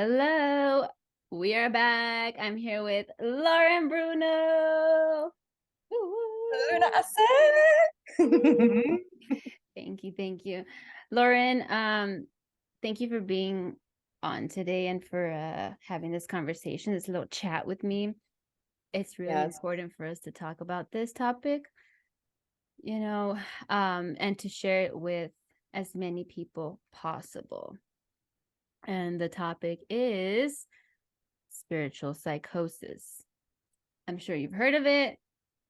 Hello, we are back. I'm here with Lauren Bruno. Thank you. Lauren, thank you for being on today and for having this conversation, this little chat with me. It's really important for us to talk about this topic, and to share it with as many people possible. And the topic is spiritual psychosis. I'm sure you've heard of it.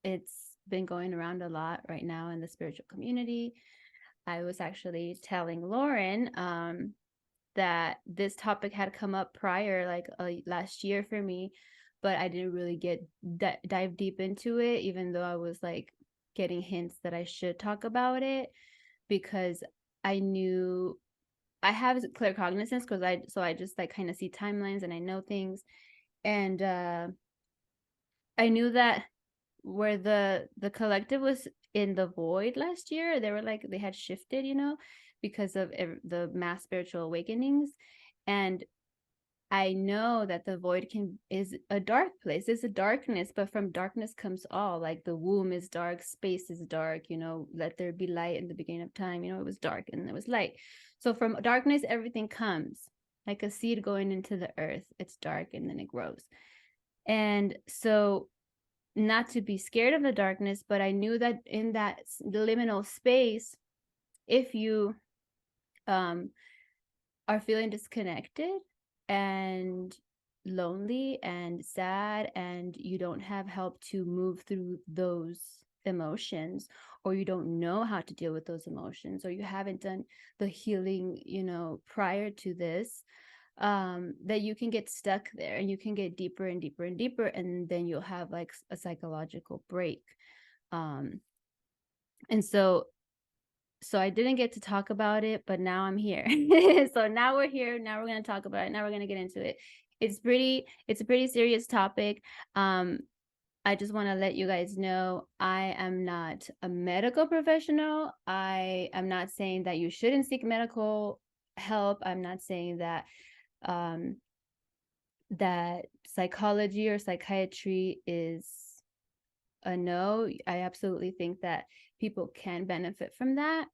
It's been going around a lot right now in the spiritual community. I was actually telling Lauren that this topic had come up prior, like last year for me, but I didn't really get dive deep into it, even though I was like getting hints that I should talk about it, because I knew I have clear cognizance because I just like kind of see timelines and I know things, and I knew that where the collective was in the void last year, they were like they had shifted, because of the mass spiritual awakenings, and I know that the void is a dark place. It's a darkness, but from darkness comes all. Like the womb is dark, space is dark. Let there be light in the beginning of time. It was dark and there was light. So from darkness, everything comes like a seed going into the earth. It's dark and then it grows. And so, not to be scared of the darkness, but I knew that in that liminal space, if you are feeling disconnected and lonely and sad and you don't have help to move through those emotions, or you don't know how to deal with those emotions, or you haven't done the healing prior to this, that you can get stuck there and you can get deeper and deeper and deeper, and then you'll have like a psychological break. And so I didn't get to talk about it, but now I'm here. So now we're here. Now we're going to talk about it. Now we're going to get into it. It's a pretty serious topic. I just want to let you guys know I am not a medical professional. I am not saying that you shouldn't seek medical help. I'm not saying that that psychology or psychiatry is a no. I absolutely think that people can benefit from that.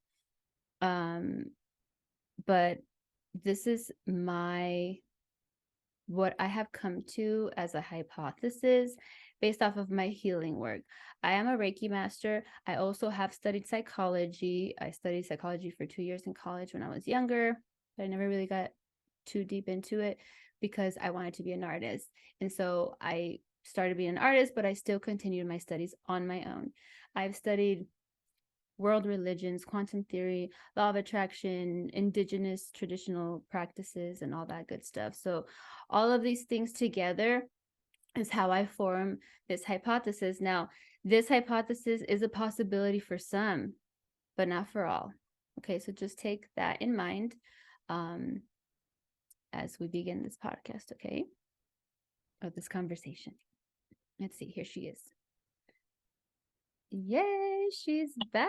But this is what I have come to as a hypothesis based off of my healing work. I am a Reiki master. I also have studied psychology. I studied psychology for 2 years in college when I was younger, but I never really got too deep into it because I wanted to be an artist. And so I started being an artist, but I still continued my studies on my own. I've studied world religions, quantum theory, law of attraction, indigenous traditional practices, and all that good stuff. So all of these things together is how I form this hypothesis. Now, this hypothesis is a possibility for some, but not for all. Okay, so just take that in mind as we begin this podcast, okay? Or this conversation. Let's see, here she is. Yay, she's back.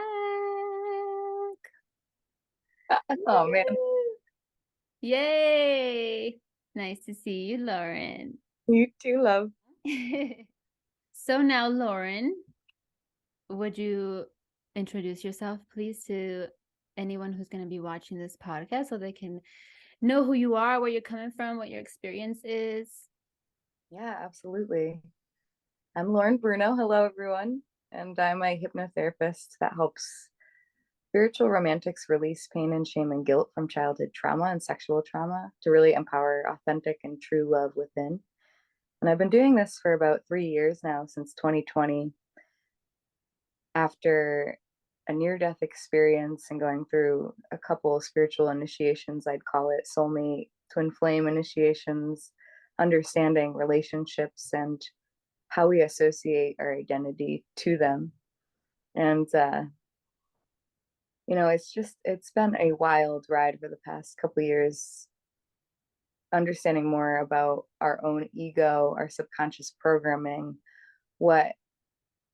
Oh, man. Yay. Nice to see you, Lauren. You too, love. So now, Lauren, would you introduce yourself, please, to anyone who's going to be watching this podcast so they can know who you are, where you're coming from, what your experience is? Yeah, absolutely. I'm Lauren Bruno. Hello, everyone. And I'm a hypnotherapist that helps spiritual romantics release pain and shame and guilt from childhood trauma and sexual trauma to really empower authentic and true love within. And I've been doing this for about 3 years now, since 2020. After a near-death experience and going through a couple of spiritual initiations, I'd call it soulmate, twin flame initiations, understanding relationships and how we associate our identity to them. And it's been a wild ride for the past couple of years, understanding more about our own ego, our subconscious programming, what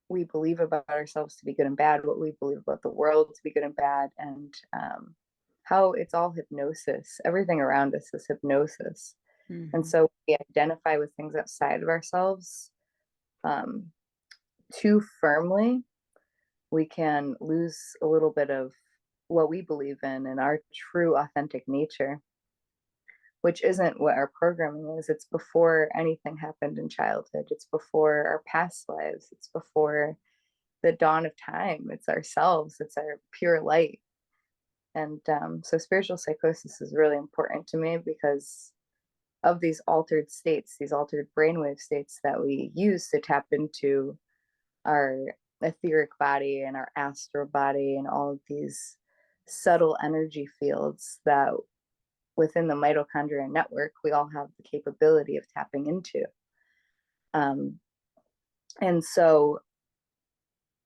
we believe about ourselves to be good and bad, what we believe about the world to be good and bad, and how it's all hypnosis. Everything around us is hypnosis. And so we identify with things outside of ourselves too firmly, we can lose a little bit of what we believe in and our true authentic nature, which isn't what our programming is. It's before anything happened in childhood. It's before our past lives. It's before the dawn of time. It's ourselves. It's our pure light. And so spiritual psychosis is really important to me because of these altered states, these altered brainwave states that we use to tap into our etheric body and our astral body and all of these subtle energy fields that within the mitochondrial network we all have the capability of tapping into. And so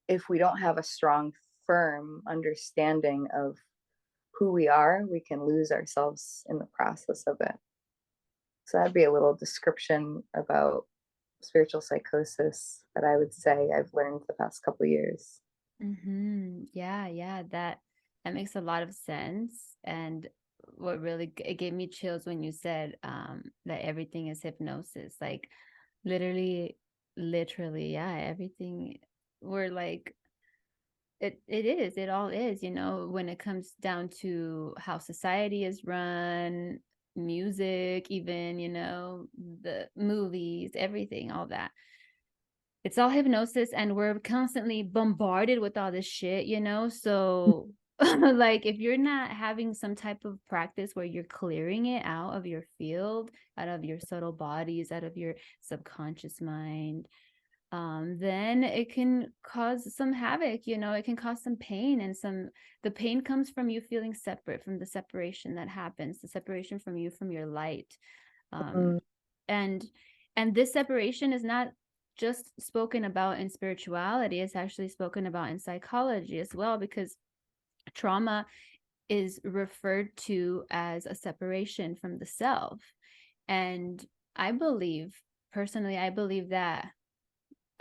if we don't have a strong, firm understanding of who we are, we can lose ourselves in the process of it. So that'd be a little description about spiritual psychosis that I would say I've learned the past couple of years. Yeah, that makes a lot of sense. And what really, it gave me chills when you said that everything is hypnosis. Like literally, yeah, everything. We're like, it all is, when it comes down to how society is run, music, even, the movies, everything, all that. It's all hypnosis, and we're constantly bombarded with all this shit, so like if you're not having some type of practice where you're clearing it out of your field, out of your subtle bodies, out of your subconscious mind, then it can cause some havoc, it can cause some pain, and the pain comes from you feeling separate, from the separation that happens, the separation from you, from your light. And this separation is not just spoken about in spirituality, it's actually spoken about in psychology as well, because trauma is referred to as a separation from the self. And personally, I believe that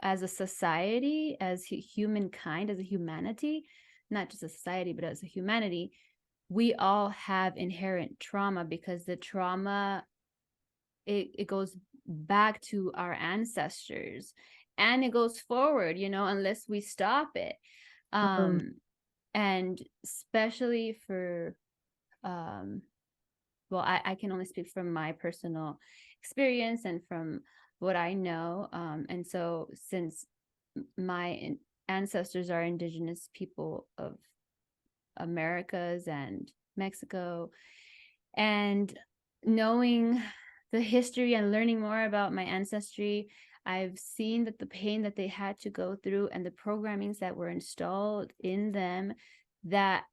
as a society, as humankind, as a humanity, not just a society, but as a humanity, we all have inherent trauma, because the trauma, it goes back to our ancestors, and it goes forward, unless we stop it. And especially for, well, I can only speak from my personal experience and from what I know. And so since my ancestors are indigenous people of Americas and Mexico, and knowing the history and learning more about my ancestry, I've seen that the pain that they had to go through and the programmings that were installed in them that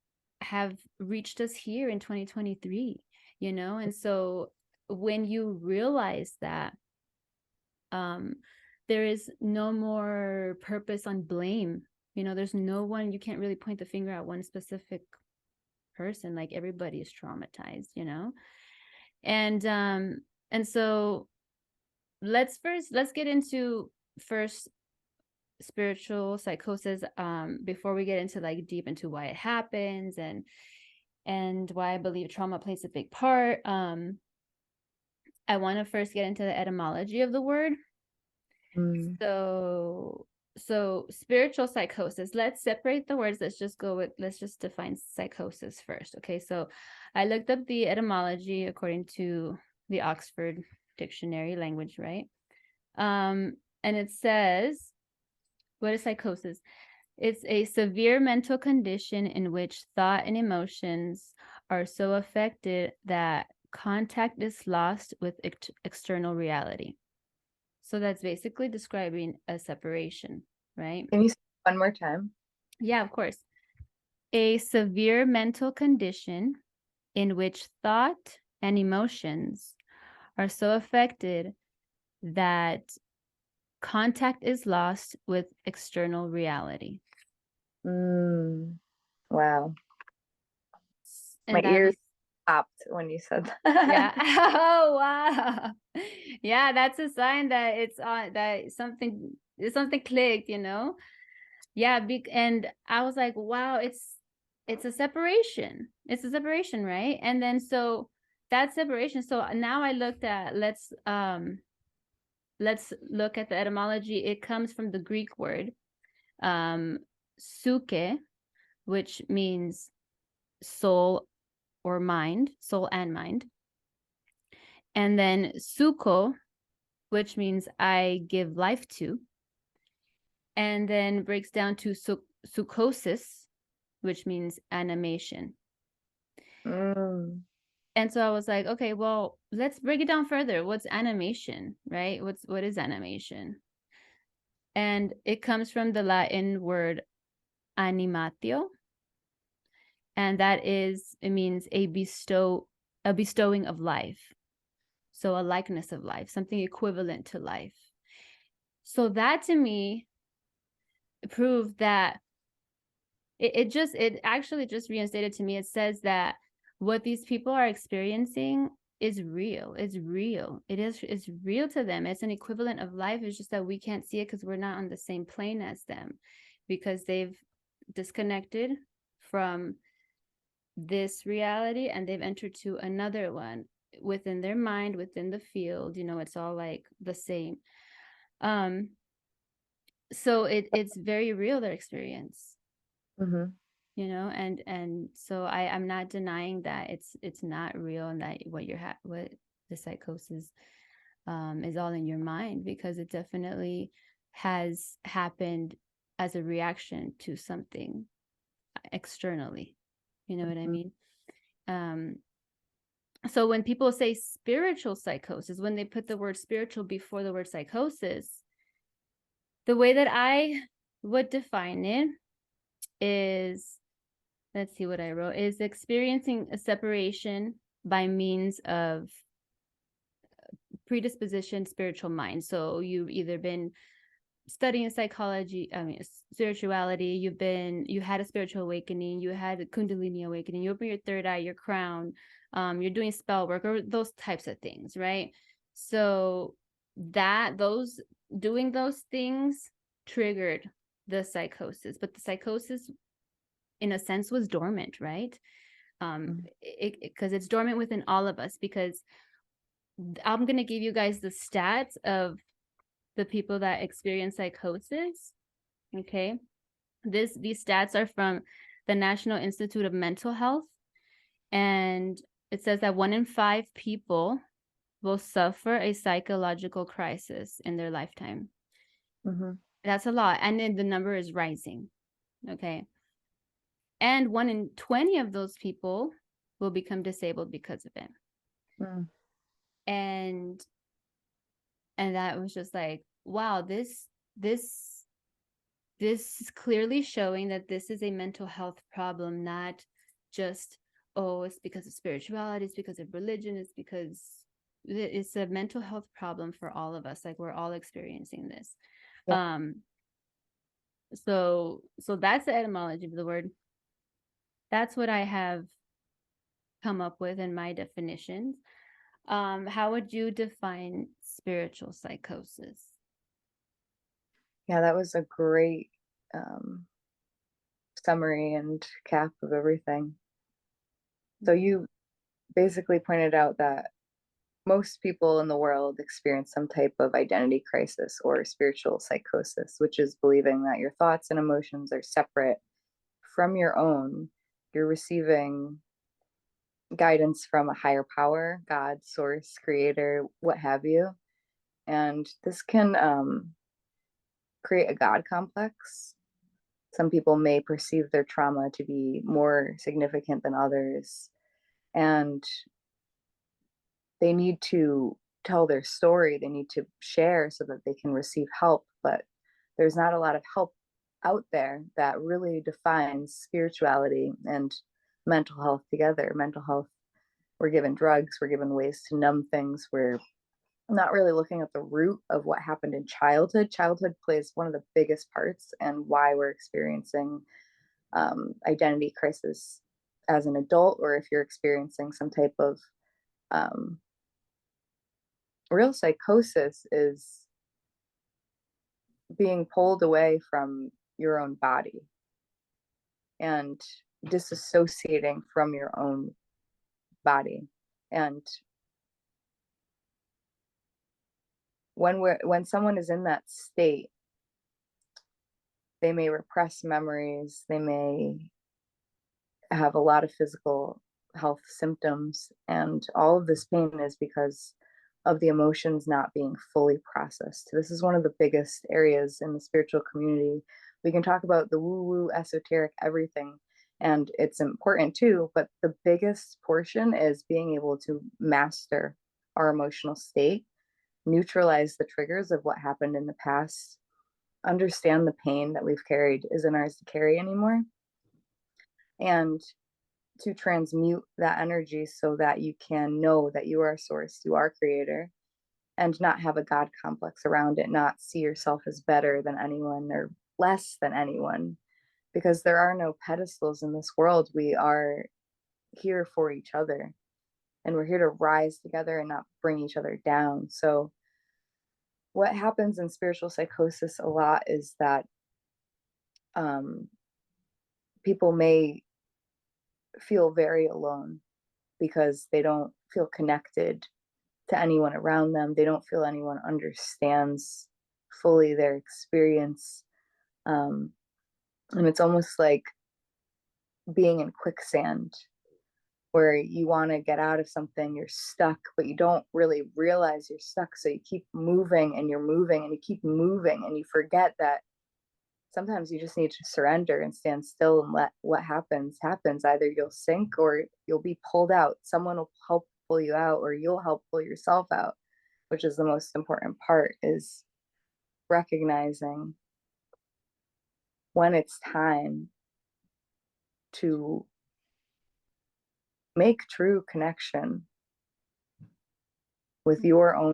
have reached us here in 2023, and so when you realize that there is no more purpose on blame, there's no one, you can't really point the finger at one specific person, like everybody is traumatized, and so let's get into first spiritual psychosis, before we get into like deep into why it happens and why I believe trauma plays a big part. I want to first get into the etymology of the word. So spiritual psychosis, let's separate the words. Let's just define psychosis first. Okay, so I looked up the etymology according to the Oxford Dictionary language, right? And it says, what is psychosis? It's a severe mental condition in which thought and emotions are so affected that contact is lost with external reality. So that's basically describing a separation, right? Can you say one more time? Yeah, of course. A severe mental condition in which thought and emotions are so affected that contact is lost with external reality. Wow. And my ears popped when you said that. Yeah. Oh, wow. Yeah, that's a sign that it's on, that something clicked, Yeah, and I was like, wow, it's a separation. It's a separation, right? And then so that separation. So now I looked at, let's look at the etymology. It comes from the Greek word psyche, which means soul or mind, soul and mind. And then suko, which means I give life to. And then breaks down to psychosis, which means animation. And so I was like, okay, well, let's break it down further. What's animation, right? What is animation? And it comes from the Latin word animatio. And that is, it means a bestowing of life. So a likeness of life, something equivalent to life. So that to me proved that it actually just reinstated to me. It says that what these people are experiencing is real. It's real. It's real to them. It's an equivalent of life. It's just that we can't see it because we're not on the same plane as them, because they've disconnected from this reality and they've entered to another one within their mind, within the field. It's all like the same. So it's very real, their experience. And so I'm not denying that it's not real, and that what the psychosis is all in your mind, because it definitely has happened as a reaction to something externally. You know what I mean? So when people say spiritual psychosis, when they put the word spiritual before the word psychosis, the way that I would define it is, let's see what I wrote, is experiencing a separation by means of predisposition, spiritual mind. So you've either been studying psychology, spirituality, you had a spiritual awakening, you had a Kundalini awakening, you open your third eye, your crown, you're doing spell work, or those types of things, right? So doing those things triggered the psychosis, but the psychosis in a sense was dormant, right? Because it's dormant within all of us, because I'm going to give you guys the stats of the people that experience psychosis. Okay. These stats are from the National Institute of Mental Health. And it says that 1 in 5 people will suffer a psychological crisis in their lifetime. That's a lot. And then the number is rising. Okay. And 1 in 20 of those people will become disabled because of it. And that was just like, wow, this is clearly showing that this is a mental health problem, not just, oh, it's because of spirituality, it's because of religion, it's because it's a mental health problem for all of us. Like, we're all experiencing this. Yeah. So that's the etymology of the word. That's what I have come up with in my definitions. How would you define spiritual psychosis? Yeah, that was a great summary and cap of everything. So you basically pointed out that most people in the world experience some type of identity crisis or spiritual psychosis, which is believing that your thoughts and emotions are separate from your own. You're receiving guidance from a higher power, God, source, creator, what have you. And this can create a God complex. Some people may perceive their trauma to be more significant than others, and they need to tell their story. They need to share so that they can receive help. But there's not a lot of help out there that really defines spirituality and mental health together. Mental health, we're given drugs, we're given ways to numb things. We're not really looking at the root of what happened in childhood. Childhood plays one of the biggest parts and why we're experiencing identity crisis as an adult, or if you're experiencing some type of real psychosis, is being pulled away from your own body and disassociating from your own body. And when someone is in that state, they may repress memories, they may have a lot of physical health symptoms, and all of this pain is because of the emotions not being fully processed. This is one of the biggest areas in the spiritual community. We can talk about the woo-woo, esoteric, everything, and it's important too, but the biggest portion is being able to master our emotional state, neutralize the triggers of what happened in the past, understand the pain that we've carried isn't ours to carry anymore, and to transmute that energy so that you can know that you are a source, you are creator, and not have a God complex around it, not see yourself as better than anyone or less than anyone, because there are no pedestals in this world. We are here for each other, and we're here to rise together and not bring each other down. So what happens in spiritual psychosis a lot is that people may feel very alone because they don't feel connected to anyone around them. They don't feel anyone understands fully their experience. And it's almost like being in quicksand, where you want to get out of something, you're stuck, but you don't really realize you're stuck. So you keep moving and you're moving and you keep moving, and you forget that sometimes you just need to surrender and stand still and let what happens. Either you'll sink or you'll be pulled out. Someone will help pull you out, or you'll help pull yourself out, which is the most important part, is recognizing when it's time to make true connection with your own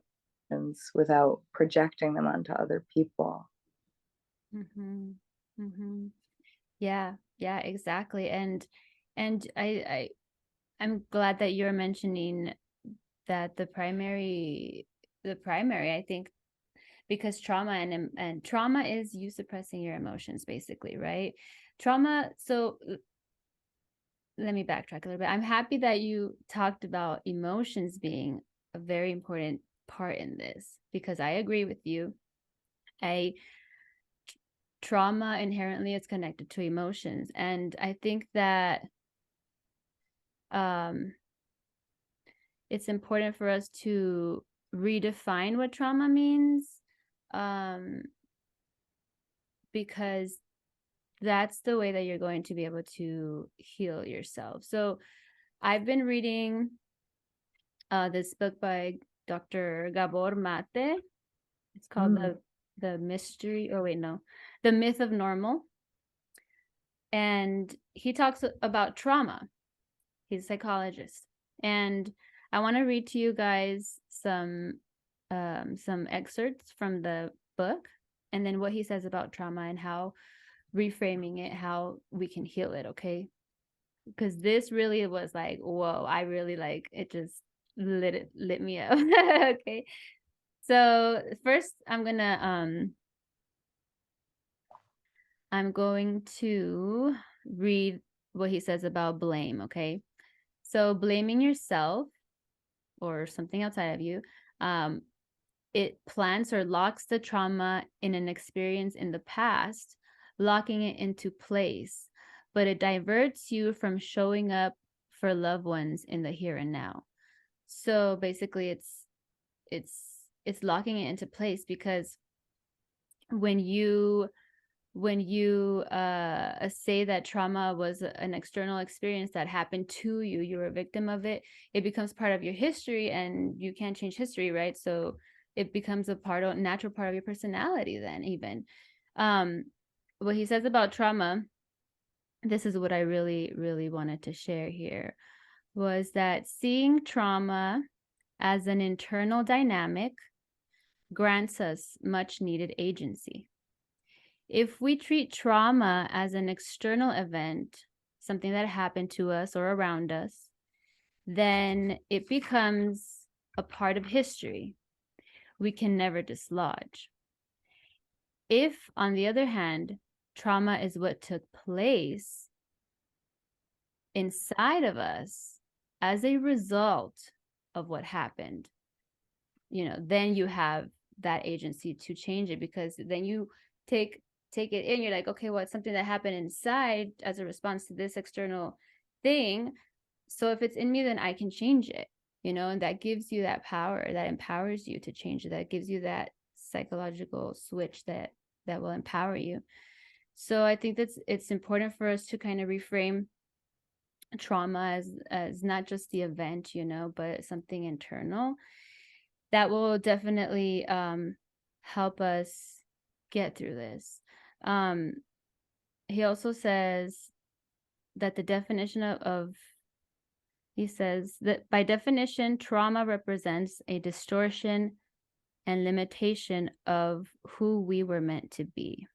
emotions without projecting them onto other people. Mm-hmm. Mm-hmm. Yeah, exactly. And I'm glad that you're mentioning that the primary, I think, because trauma and trauma is you suppressing your emotions, basically, right? Trauma. So let me backtrack a little bit. I'm happy that you talked about emotions being a very important part in this, because I agree with you. Trauma inherently is connected to emotions, and I think that it's important for us to redefine what trauma means, because that's the way that you're going to be able to heal yourself. So I've been reading this book by Dr. Gabor Maté. It's called the mystery, oh wait, no, The Myth of Normal. And he talks about trauma. He's a psychologist. And I want to read to you guys some excerpts from the book, and then what he says about trauma and how reframing it, how we can heal it, okay? Because this really was like, whoa, I really like it, just lit me up. Okay. So first I'm going to read what he says about blame, okay? So blaming yourself or something outside of you, it plants or locks the trauma in an experience in the past, locking it into place, but it diverts you from showing up for loved ones in the here and now. So basically it's locking it into place, because when you say that trauma was an external experience that happened to you, you're a victim of it, it becomes part of your history, and you can't change history, right? So it becomes a natural part of your personality then, even. What he says about trauma, this is what I really, really wanted to share here, was that seeing trauma as an internal dynamic grants us much needed agency. If we treat trauma as an external event, something that happened to us or around us, then it becomes a part of history we can never dislodge. If, on the other hand, trauma is what took place inside of us as a result of what happened, then you have that agency to change it, because then you take it in. You're like, okay, well, it's something that happened inside as a response to this external thing. So if it's in me, then I can change it, and that gives you that power, that empowers you to change it, that gives you that psychological switch that will empower you. So I think it's important for us to kind of reframe trauma as not just the event, but something internal that will definitely help us get through this. He also says that the definition he says that by definition, trauma represents a distortion and limitation of who we were meant to be.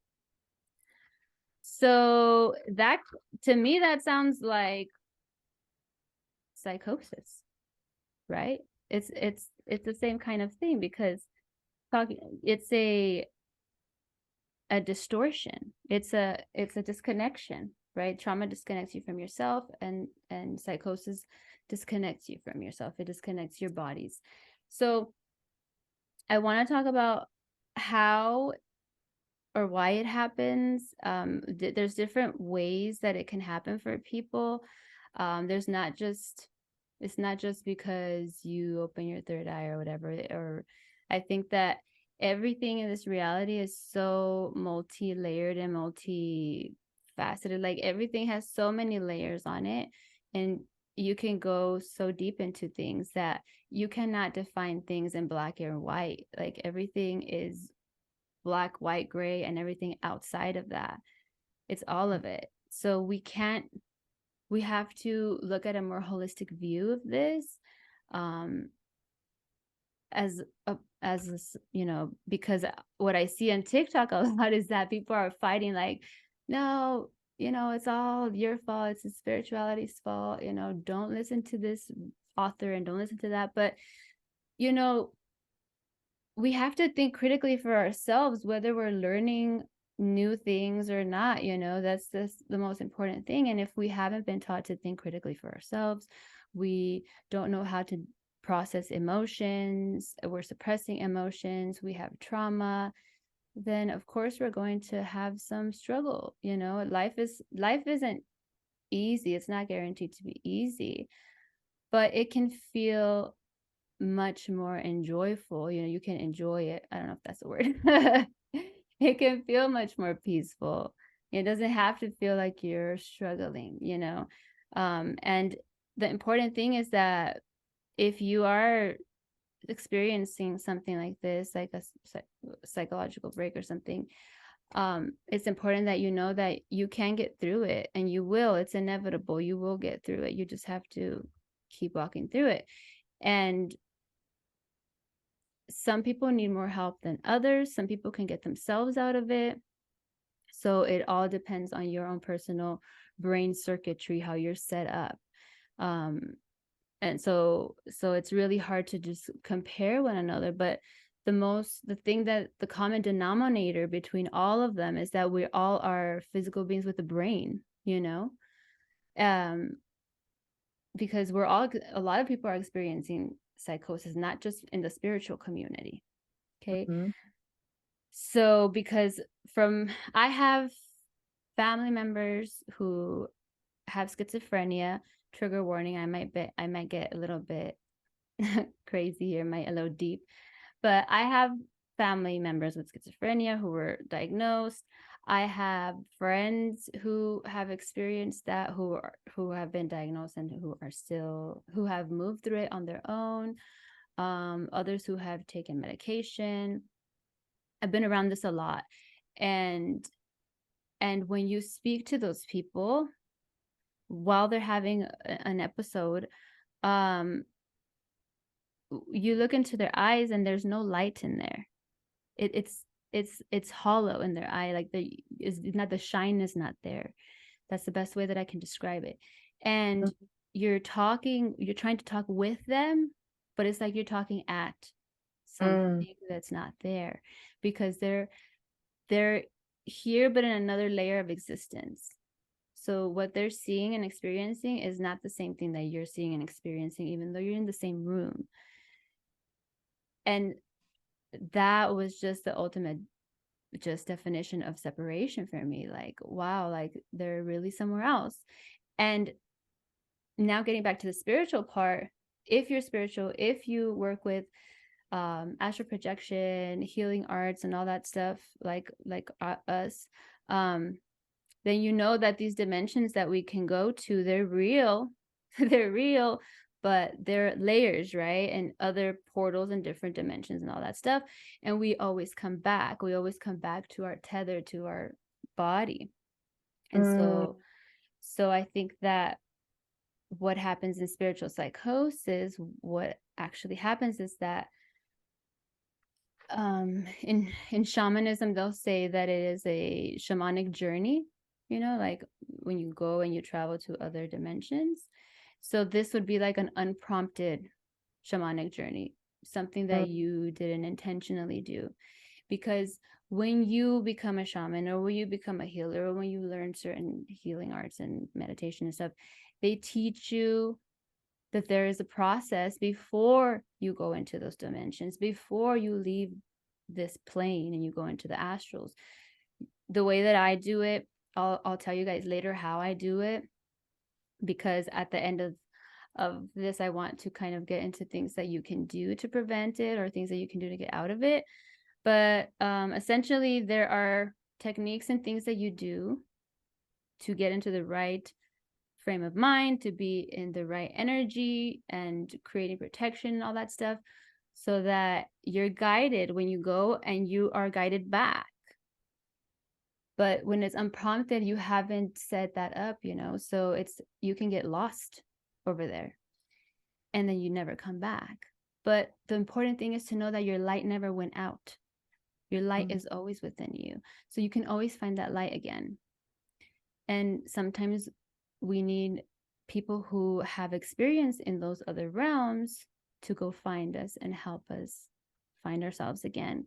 So that, to me, that sounds like psychosis, right? It's the same kind of thing, because it's a distortion. It's a disconnection, right? Trauma disconnects you from yourself, and psychosis disconnects you from yourself. It disconnects your bodies. So I want to talk about how or why it happens. There's different ways that it can happen for people. It's not just because you open your third eye or whatever. Or I think that everything in this reality is so multi-layered and multi-faceted. Like, everything has so many layers on it, and you can go so deep into things that you cannot define things in black and white. Like, everything is black, white, gray, and everything outside of that. It's all of it. So we have to look at a more holistic view of this, because what I see on TikTok a lot is that people are fighting, like, no, it's all your fault. It's the spirituality's fault. Don't listen to this author and don't listen to that. But, we have to think critically for ourselves, whether we're learning new things or not. That's the most important thing. And if we haven't been taught to think critically for ourselves, we don't know how to process emotions, we're suppressing emotions, we have trauma, then of course we're going to have some struggle. Life isn't easy. It's not guaranteed to be easy, but it can feel much more enjoyable. You can enjoy it. I don't know if that's a word. It can feel much more peaceful. It doesn't have to feel like you're struggling. And the important thing is that if you are experiencing something like this, like a psychological break or something, it's important that you know that you can get through it, and you will. It's inevitable. You will get through it. You just have to keep walking through it. And some people need more help than others. Some people can get themselves out of it. So it all depends on your own personal brain circuitry, how you're set up. And so it's really hard to just compare one another. But the thing that the common denominator between all of them is that we all are physical beings with a brain, because a lot of people are experiencing psychosis, not just in the spiritual community. Okay. Mm-hmm. So because I have family members who have schizophrenia. Trigger warning, I might get a little bit crazy here, a little deep, but I have family members with schizophrenia who were diagnosed. I have friends who have experienced that, who have been diagnosed and who have moved through it on their own. Others who have taken medication. I've been around this a lot. And when you speak to those people while they're having an episode, you look into their eyes and there's no light in there. It's hollow in their eye. Like the shine is not there. That's the best way that I can describe it. And you're trying to talk with them, but it's like you're talking at something that's not there, because they're here, but in another layer of existence. So what they're seeing and experiencing is not the same thing that you're seeing and experiencing, even though you're in the same room. And that was just the ultimate just definition of separation for me. Like, wow, like they're really somewhere else. And now getting back to the spiritual part, if you're spiritual, if you work with astral projection, healing arts, and all that stuff, like us, then you know that these dimensions that we can go to, they're real. They're real, but they're layers, right? And other portals and different dimensions and all that stuff. And we always come back. We always come back to our tether, to our body. And so I think that what happens in spiritual psychosis, what actually happens is that in shamanism, they'll say that it is a shamanic journey, like when you go and you travel to other dimensions. So this would be like an unprompted shamanic journey, something that you didn't intentionally do. Because when you become a shaman, or when you become a healer, or when you learn certain healing arts and meditation and stuff, they teach you that there is a process before you go into those dimensions, before you leave this plane and you go into the astrals. The way that I do it, I'll tell you guys later how I do it, because at the end of this, I want to kind of get into things that you can do to prevent it, or things that you can do to get out of it. But essentially, there are techniques and things that you do to get into the right frame of mind, to be in the right energy and creating protection and all that stuff, so that you're guided when you go, and you are guided back. But when it's unprompted, you haven't set that up, so you can get lost over there, and then you never come back. But the important thing is to know that your light never went out. Your light is always within you, so you can always find that light again. And sometimes we need people who have experience in those other realms to go find us and help us find ourselves again,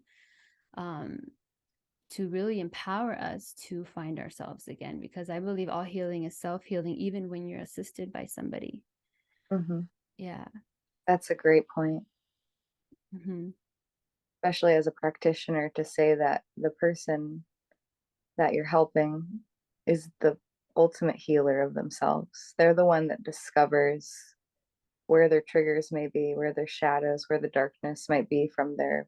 to really empower us to find ourselves again, because I believe all healing is self-healing, even when you're assisted by somebody. Yeah, That's a great point. mm-hmm. Especially as a practitioner, to say that the person that you're helping is the ultimate healer of themselves. They're the one that discovers where their triggers may be, where their shadows, where the darkness might be from their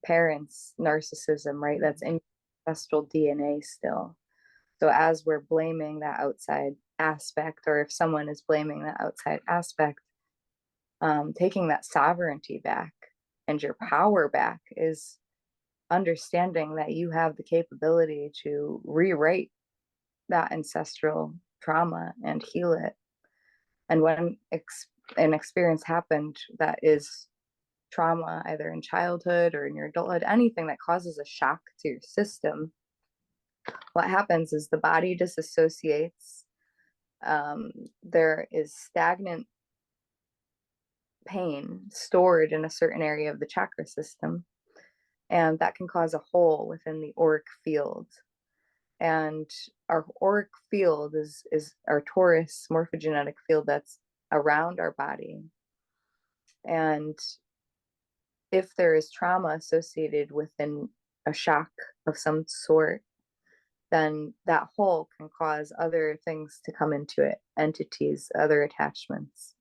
parents' narcissism, right? That's in ancestral DNA still. So as we're blaming that outside aspect, or if someone is blaming that outside aspect, taking that sovereignty back and your power back is understanding that you have the capability to rewrite that ancestral trauma and heal it. And when an experience happened that is trauma, either in childhood or in your adulthood, anything that causes a shock to your system, what happens is the body disassociates. There is stagnant pain stored in a certain area of the chakra system, and that can cause a hole within the auric field. And our auric field is our torus morphogenetic field that's around our body. And if there is trauma associated within a shock of some sort, then that hole can cause other things to come into it, entities, other attachments.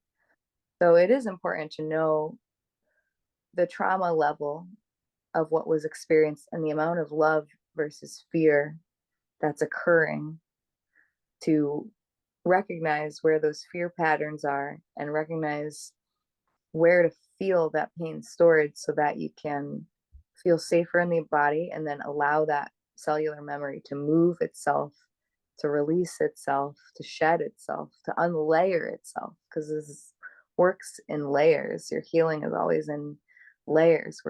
So it is important to know the trauma level of what was experienced and the amount of love versus fear that's occurring, to recognize where those fear patterns are and recognize where to feel that pain stored, so that you can feel safer in the body, and then allow that cellular memory to move itself, to release itself, to shed itself, to unlayer itself, because this works in layers. Your healing is always in layers.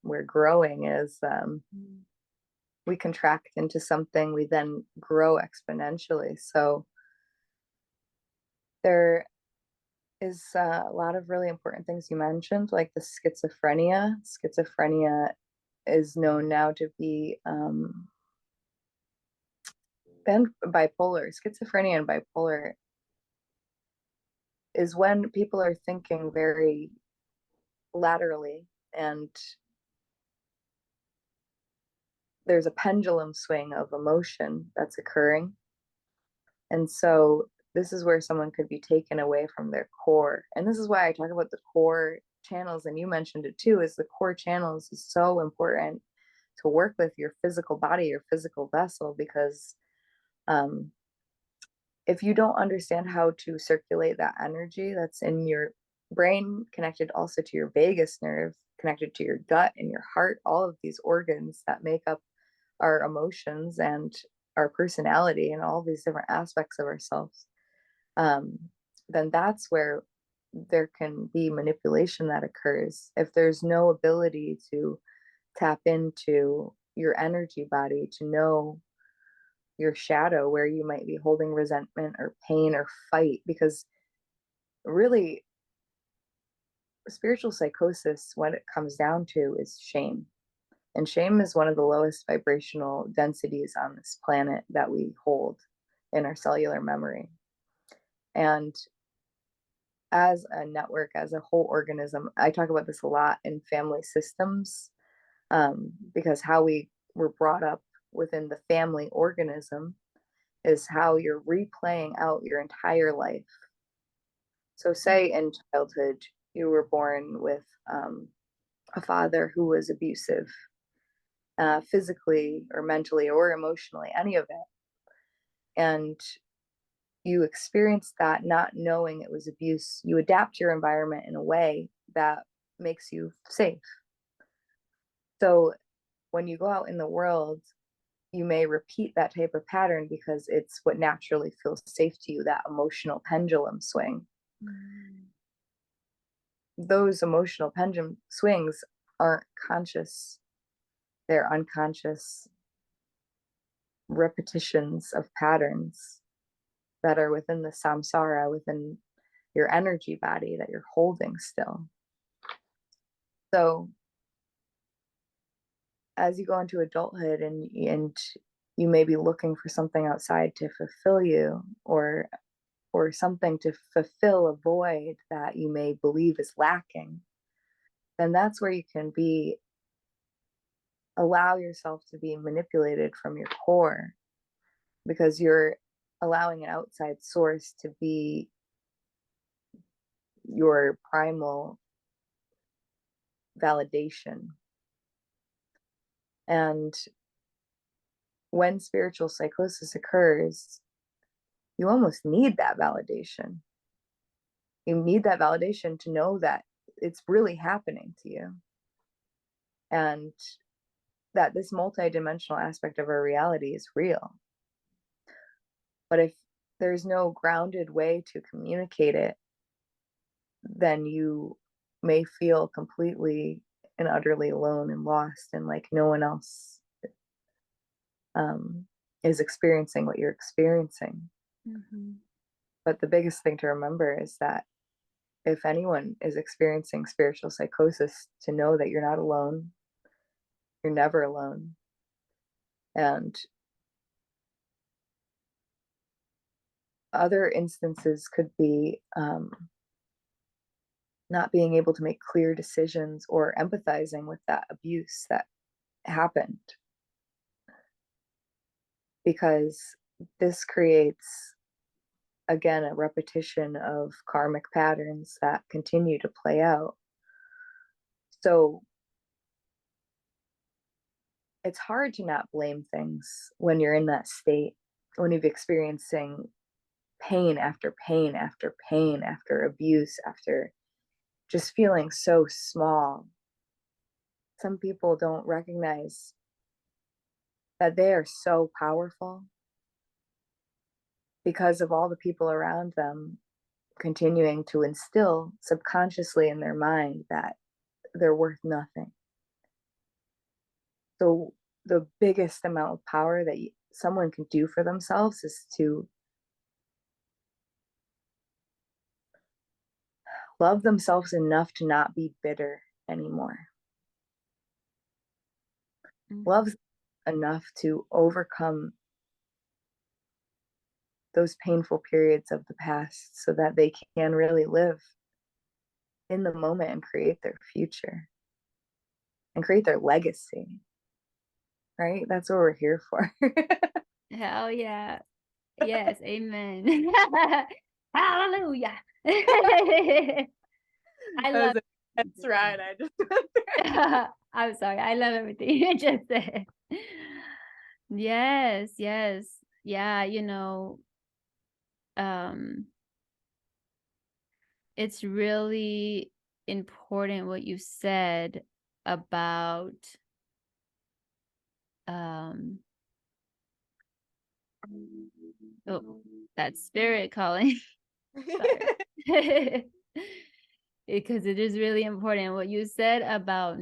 We're growing as we contract into something, we then grow exponentially. So there is a lot of really important things you mentioned, like the schizophrenia. Schizophrenia is known now to be then bipolar, schizophrenia and bipolar is when people are thinking very laterally, and there's a pendulum swing of emotion that's occurring. And so this is where someone could be taken away from their core. And this is why I talk about the core channels, and you mentioned it too, is the core channels is so important to work with your physical body, your physical vessel, because if you don't understand how to circulate that energy that's in your brain, connected also to your vagus nerve, connected to your gut and your heart, all of these organs that make up our emotions and our personality and all these different aspects of ourselves, then that's where there can be manipulation that occurs. If there's no ability to tap into your energy body to know your shadow, where you might be holding resentment or pain or fight, because really spiritual psychosis, what it comes down to, is shame. And shame is one of the lowest vibrational densities on this planet that we hold in our cellular memory. And as a network, as a whole organism, I talk about this a lot in family systems, because how we were brought up within the family organism is how you're replaying out your entire life. So, say in childhood, you were born with a father who was abusive, physically or mentally or emotionally, any of it. And you experience that not knowing it was abuse. You adapt your environment in a way that makes you safe. So, when you go out in the world, you may repeat that type of pattern because it's what naturally feels safe to you, that emotional pendulum swing. Mm. Those emotional pendulum swings aren't conscious, they're unconscious repetitions of patterns that are within the samsara, within your energy body that you're holding still. So as you go into adulthood and you may be looking for something outside to fulfill you, or something to fulfill a void that you may believe is lacking, then that's where you can allow yourself to be manipulated from your core, because you're allowing an outside source to be your primal validation. And when spiritual psychosis occurs, you almost need that validation. You need that validation to know that it's really happening to you, and that this multidimensional aspect of our reality is real. But if there's no grounded way to communicate it, then you may feel completely and utterly alone and lost, and like no one else is experiencing what you're experiencing. Mm-hmm. But the biggest thing to remember is that if anyone is experiencing spiritual psychosis, to know that you're not alone. You're never alone. And other instances could be not being able to make clear decisions or empathizing with that abuse that happened, because this creates, again, a repetition of karmic patterns that continue to play out. So it's hard to not blame things when you're in that state, when you're experiencing pain after pain after pain after abuse, after just feeling so small. Some people don't recognize that they are so powerful because of all the people around them continuing to instill subconsciously in their mind that they're worth nothing. So the biggest amount of power that someone can do for themselves is to love themselves enough to not be bitter anymore. Mm-hmm. Love enough to overcome those painful periods of the past so that they can really live in the moment and create their future and create their legacy. Right? That's what we're here for. Hell yeah. Yes, amen. Hallelujah. I love That's right. I just I'm sorry. I love everything you just said. Yes, yes. Yeah, it's really important what you said about that spirit calling. Sorry. Because it is really important what you said about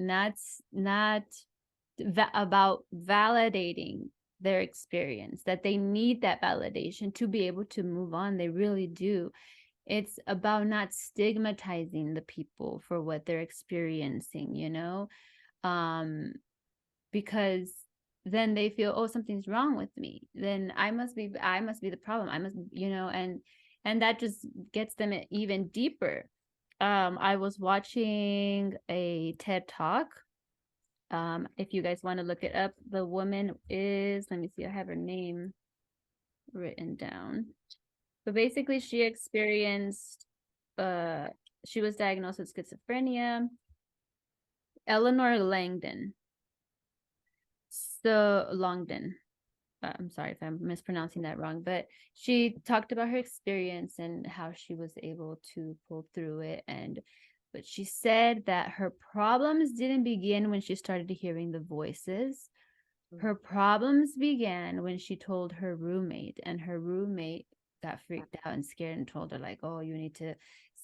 about validating their experience, that they need that validation to be able to move on. They really do. It's about not stigmatizing the people for what they're experiencing, because then they feel, oh, something's wrong with me, then I must be the problem, I must, and that just gets them even deeper. I was watching a TED talk. If you guys want to look it up, the woman is, let me see, I have her name written down. But basically she experienced, she was diagnosed with schizophrenia. Eleanor Langdon. So Longden. I'm sorry if I'm mispronouncing that wrong, but she talked about her experience and how she was able to pull through it. But she said that her problems didn't begin when she started hearing the voices. Her problems began when she told her roommate, and her roommate got freaked out and scared and told her, like, oh, you need to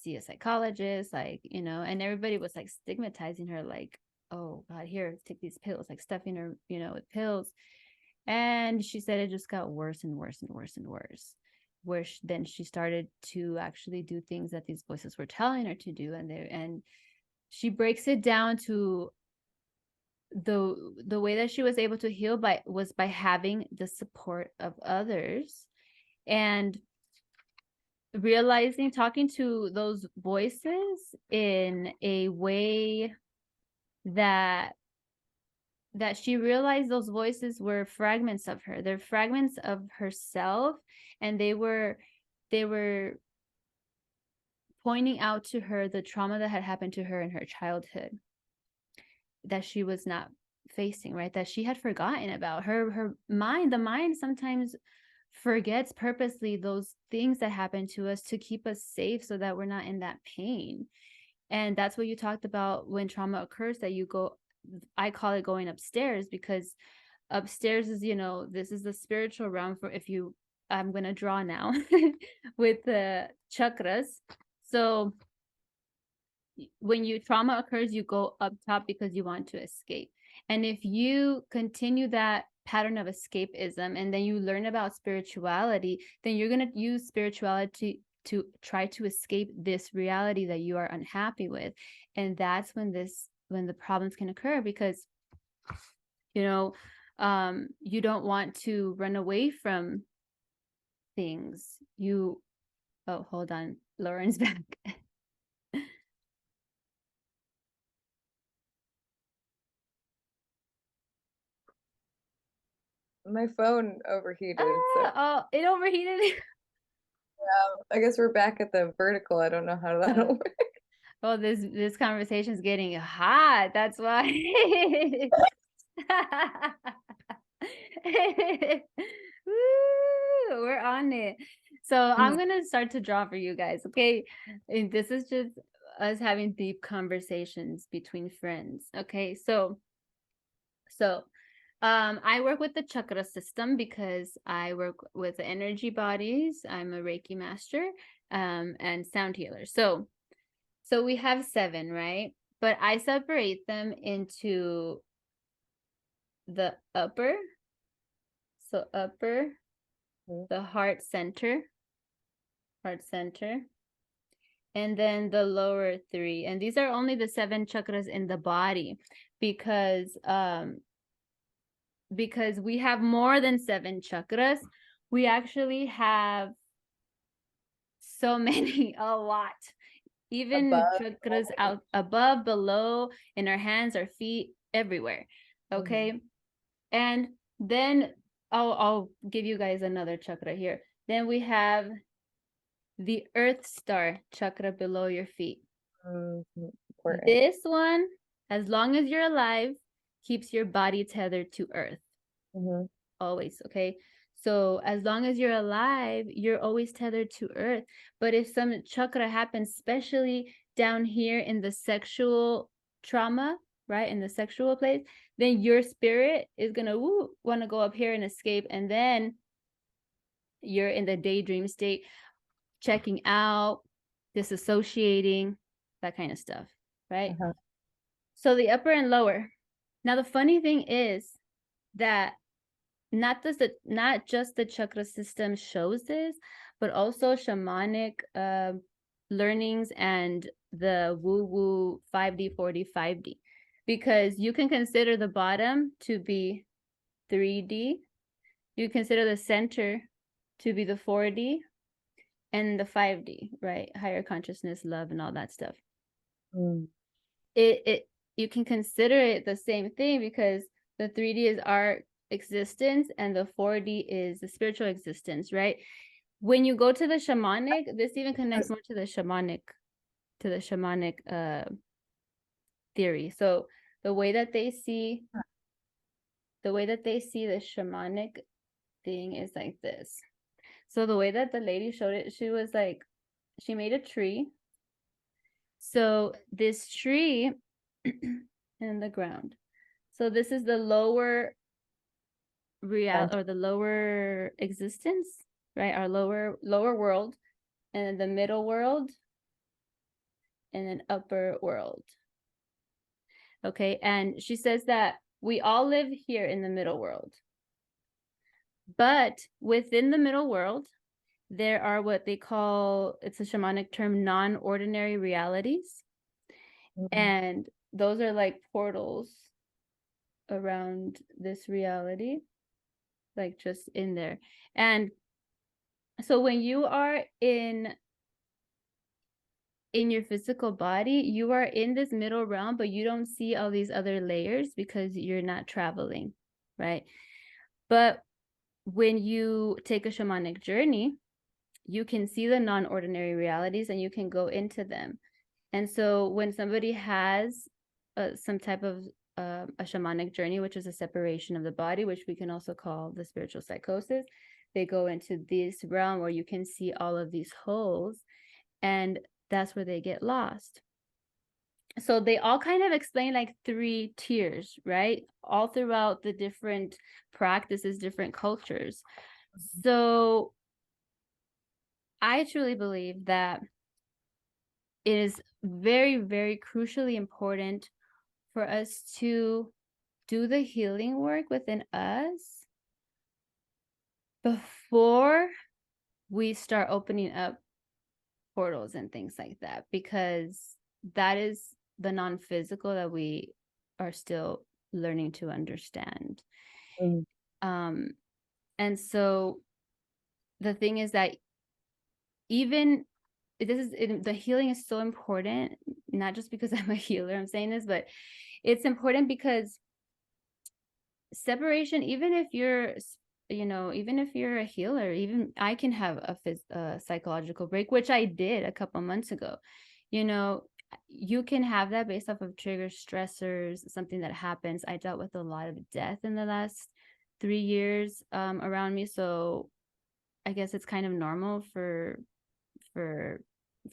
see a psychologist, like, and everybody was like stigmatizing her, like, oh God, here, take these pills, like stuffing her, with pills. And she said it just got worse and worse and worse and worse, where then she started to actually do things that these voices were telling her to do. And she breaks it down to the way that she was able to heal was by having the support of others, and realizing, talking to those voices in a way that she realized those voices were fragments of her. They're fragments of herself, and they were pointing out to her the trauma that had happened to her in her childhood, that she was not facing, right? That she had forgotten about. Her mind, the mind sometimes forgets purposely those things that happen to us to keep us safe so that we're not in that pain. And that's what you talked about when trauma occurs, that you go, I call it going upstairs, because upstairs is, this is the spiritual realm. I'm going to draw now with the chakras. So when trauma occurs, you go up top because you want to escape. And if you continue that pattern of escapism and then you learn about spirituality, then you're going to use spirituality to try to escape this reality that you are unhappy with. And that's when the problems can occur, because you don't want to run away from things. Oh, hold on, Lauren's back. My phone overheated. Oh, it overheated. Yeah, I guess we're back at the vertical. I don't know how that'll work. Oh, this conversation is getting hot. That's why. Woo, we're on it. So I'm gonna start to draw for you guys, okay? And this is just us having deep conversations between friends. Okay, so I work with the chakra system because I work with the energy bodies. I'm a Reiki master, and sound healer. So we have 7, right? But I separate them into the upper, the heart center, and then the lower 3. And these are only the 7 chakras in the body, because we have more than 7 chakras. we actually have so many, a lot. Even chakras out above, below, in our hands, our feet, everywhere. Okay. And then I'll give you guys another chakra here. Then we have the Earth Star chakra below your feet. Important. This one, as long as you're alive, keeps your body tethered to Earth. Always, okay? So as long as you're alive, you're always tethered to Earth. But if some chakra happens, especially down here in the sexual trauma, right, in the sexual place, then your spirit is gonna want to go up here and escape, and then you're in the daydream state, checking out, disassociating, that kind of stuff, right? So the upper and lower. Now the funny thing is that not just the chakra system shows this, but also shamanic learnings and the woo-woo 5D, 4D, 5D, because you can consider the bottom to be 3D, you consider the center to be the 4D, and the 5D, right? Higher consciousness, love, and all that stuff. It you can consider it the same thing, because the 3D is our existence and the 4D is the spiritual existence, right? When you go to the shamanic, this even connects more to the shamanic theory. So the way that they see the shamanic thing is like this. So the way that the lady showed it, she was like, she made a tree. So this tree in the ground. So this is the lower real, or the lower existence, right? Our lower world, and then the middle world, and then upper world. Okay, and she says that we all live here in the middle world, but within the middle world, there are what they call, it's a shamanic term, non-ordinary realities. And those are like portals around this reality, like just in there. And so when you are in your physical body, you are in this middle realm, but you don't see all these other layers because you're not traveling, right? But when you take a shamanic journey, you can see the non-ordinary realities and you can go into them. And so when somebody has some type of a shamanic journey, which is a separation of the body, which we can also call the spiritual psychosis, they go into this realm where you can see all of these holes, and that's where they get lost. So they all kind of explain like 3 tiers, right? All throughout the different practices, different cultures. So I truly believe that it is very, very crucially important for us to do the healing work within us before we start opening up portals and things like that, because that is the non-physical that we are still learning to understand. And so the thing is that even the healing is so important, not just because I'm a healer, I'm saying this, but it's important because separation, even if you're a healer, even I can have a psychological break, which I did a couple months ago. You can have that based off of trigger stressors, something that happens. I dealt with a lot of death in the last 3 years around me, so I guess it's kind of normal for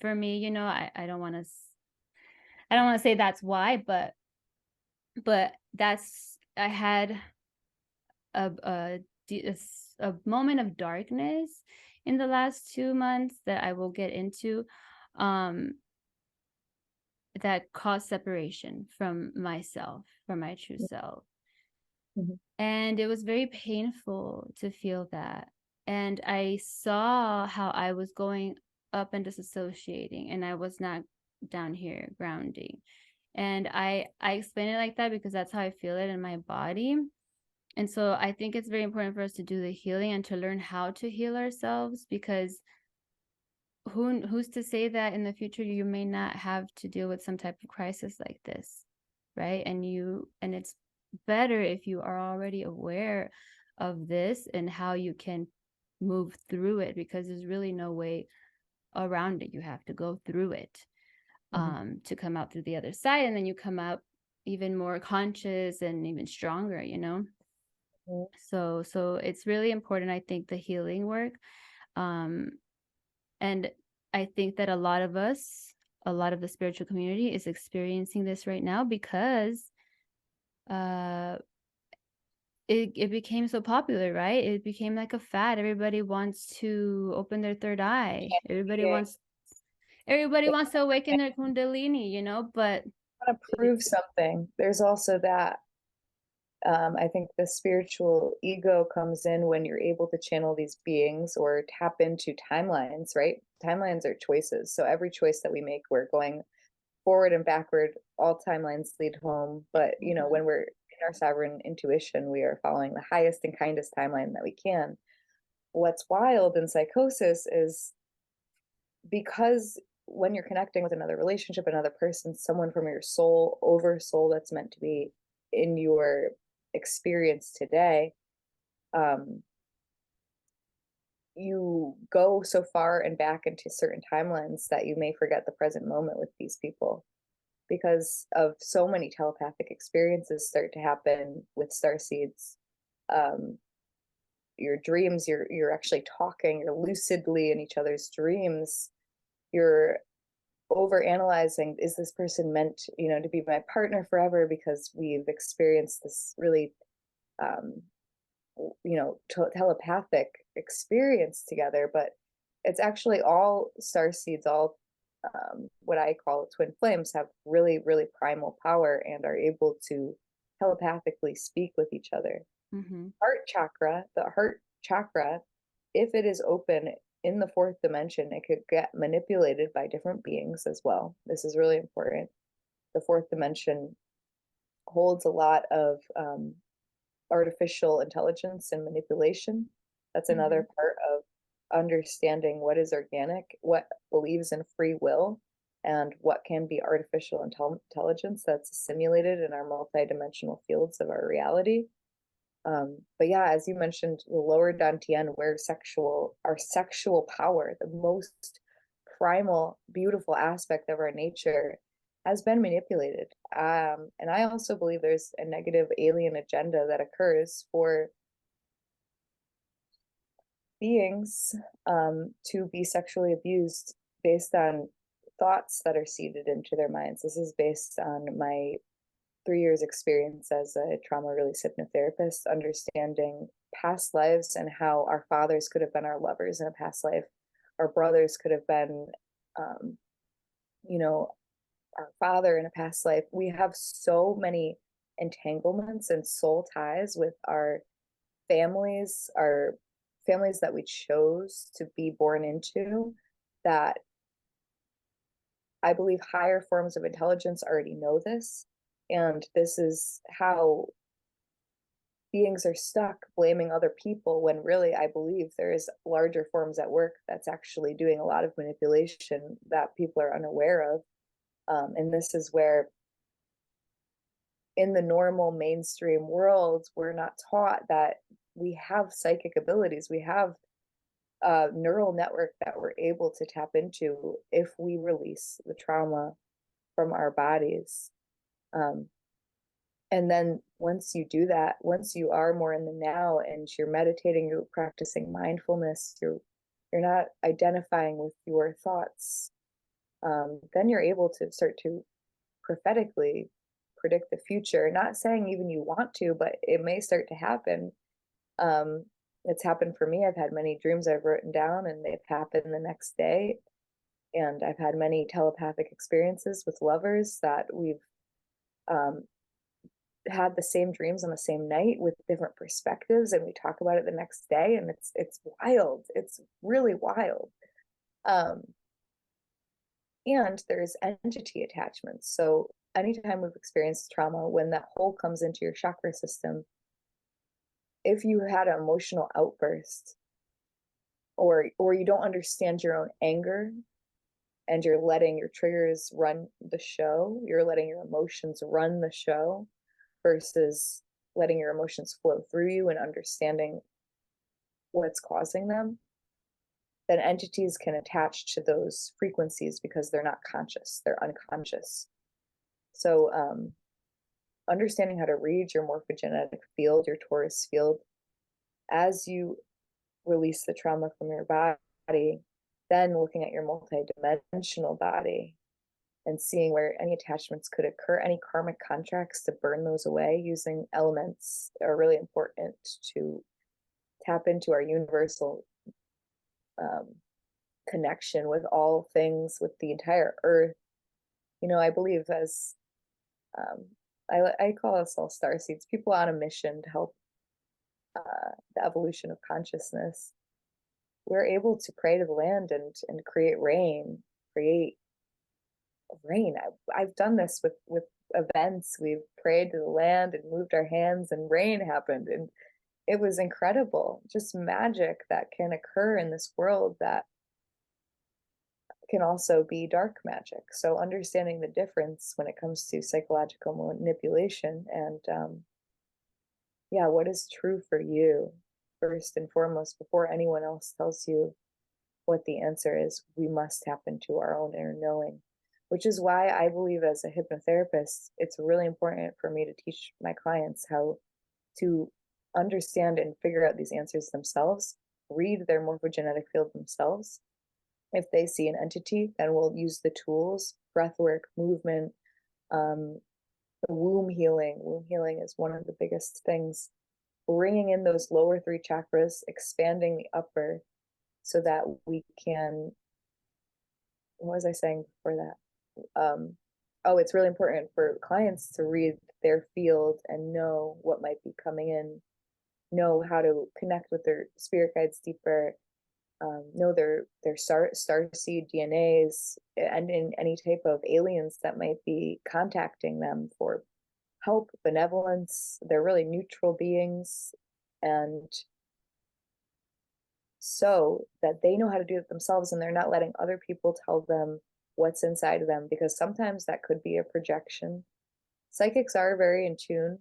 me. I don't want to say that's why, but that's, I had a moment of darkness in the last 2 months that I will get into, that caused separation from myself, from my true self. And it was very painful to feel that. And I saw how I was going up and disassociating, and I was not down here grounding. And I explain it like that because that's how I feel it in my body. And so I think it's very important for us to do the healing and to learn how to heal ourselves, because who's to say that in the future you may not have to deal with some type of crisis like this, right? And it's better if you are already aware of this and how you can move through it, because there's really no way around it. You have to go through it to come out through the other side, and then you come out even more conscious and even stronger, you know. So it's really important, I think, the healing work. And I think that a lot of the spiritual community is experiencing this right now because it became so popular, right? It became like a fad. Everybody wants to open their third eye. Everybody wants to awaken their kundalini, you know, but want to prove something. There's also that. I think the spiritual ego comes in when you're able to channel these beings or tap into timelines, right? Timelines are choices. So every choice that we make, we're going forward and backward. All timelines lead home. But, you know, when we're in our sovereign intuition, we are following the highest and kindest timeline that we can. What's wild in psychosis is because when you're connecting with another relationship, another person, someone from your soul, over soul that's meant to be in your experience today, you go so far and back into certain timelines that you may forget the present moment with these people, because of so many telepathic experiences start to happen with starseeds. Your dreams, you're actually talking, you're lucidly in each other's dreams. You're over analyzing, is this person meant, you know, to be my partner forever, because we've experienced this really you know, telepathic experience together. But it's actually all star seeds, all what I call twin flames, have really, really primal power and are able to telepathically speak with each other. The heart chakra, if it is open in the fourth dimension, it could get manipulated by different beings as well. This is really important. The fourth dimension holds a lot of artificial intelligence and manipulation. That's another part of understanding what is organic, what believes in free will, and what can be artificial intelligence that's simulated in our multidimensional fields of our reality. But yeah, as you mentioned, the lower dantian, where our sexual power, the most primal, beautiful aspect of our nature, has been manipulated. And I also believe there's a negative alien agenda that occurs for beings to be sexually abused based on thoughts that are seeded into their minds. This is based on my 3 years experience as a trauma release hypnotherapist, understanding past lives and how our fathers could have been our lovers in a past life. Our brothers could have been, you know, our father in a past life. We have so many entanglements and soul ties with our families that we chose to be born into, that I believe higher forms of intelligence already know this. And this is how beings are stuck blaming other people, when really I believe there is larger forms at work that's actually doing a lot of manipulation that people are unaware of. And this is where in the normal mainstream world, we're not taught that we have psychic abilities. We have a neural network that we're able to tap into if we release the trauma from our bodies. And then once you do that, once you are more in the now and you're meditating, you're practicing mindfulness, you're not identifying with your thoughts, then you're able to start to prophetically predict the future. Not saying even you want to, but it may start to happen. It's happened for me. I've had many dreams I've written down and they've happened the next day. And I've had many telepathic experiences with lovers that we've had the same dreams on the same night with different perspectives, and we talk about it the next day, and it's wild. It's really wild. And there's entity attachments. So anytime we've experienced trauma, when that hole comes into your chakra system, if you had an emotional outburst, or you don't understand your own anger, and you're letting your triggers run the show, you're letting your emotions run the show versus letting your emotions flow through you and understanding what's causing them, then entities can attach to those frequencies because they're not conscious, they're unconscious. So understanding how to read your morphogenetic field, your torus field, as you release the trauma from your body, then looking at your multidimensional body and seeing where any attachments could occur, any karmic contracts, to burn those away using elements are really important to tap into our universal connection with all things, with the entire earth. You know, I believe as I call us all star seeds, people on a mission to help the evolution of consciousness. We're able to pray to the land and create rain, create rain. I've done this with events. We've prayed to the land and moved our hands, and rain happened, and it was incredible. Just magic that can occur in this world that can also be dark magic. So understanding the difference when it comes to psychological manipulation and yeah, what is true for you first and foremost before anyone else tells you what the answer is. We must tap into our own inner knowing, which is why I believe as a hypnotherapist, it's really important for me to teach my clients how to understand and figure out these answers themselves, read their morphogenetic field themselves. If they see an entity, then we'll use the tools, breath work, movement, the womb healing. Womb healing is one of the biggest things. Bringing in those lower three chakras, expanding the upper, so that we can, what was I saying before that? Oh, it's really important for clients to read their field and know what might be coming in, know how to connect with their spirit guides deeper, know their star seed DNAs, and in any type of aliens that might be contacting them for help, benevolence. They're really neutral beings, and so that they know how to do it themselves and they're not letting other people tell them what's inside of them, because sometimes that could be a projection. Psychics are very in tune.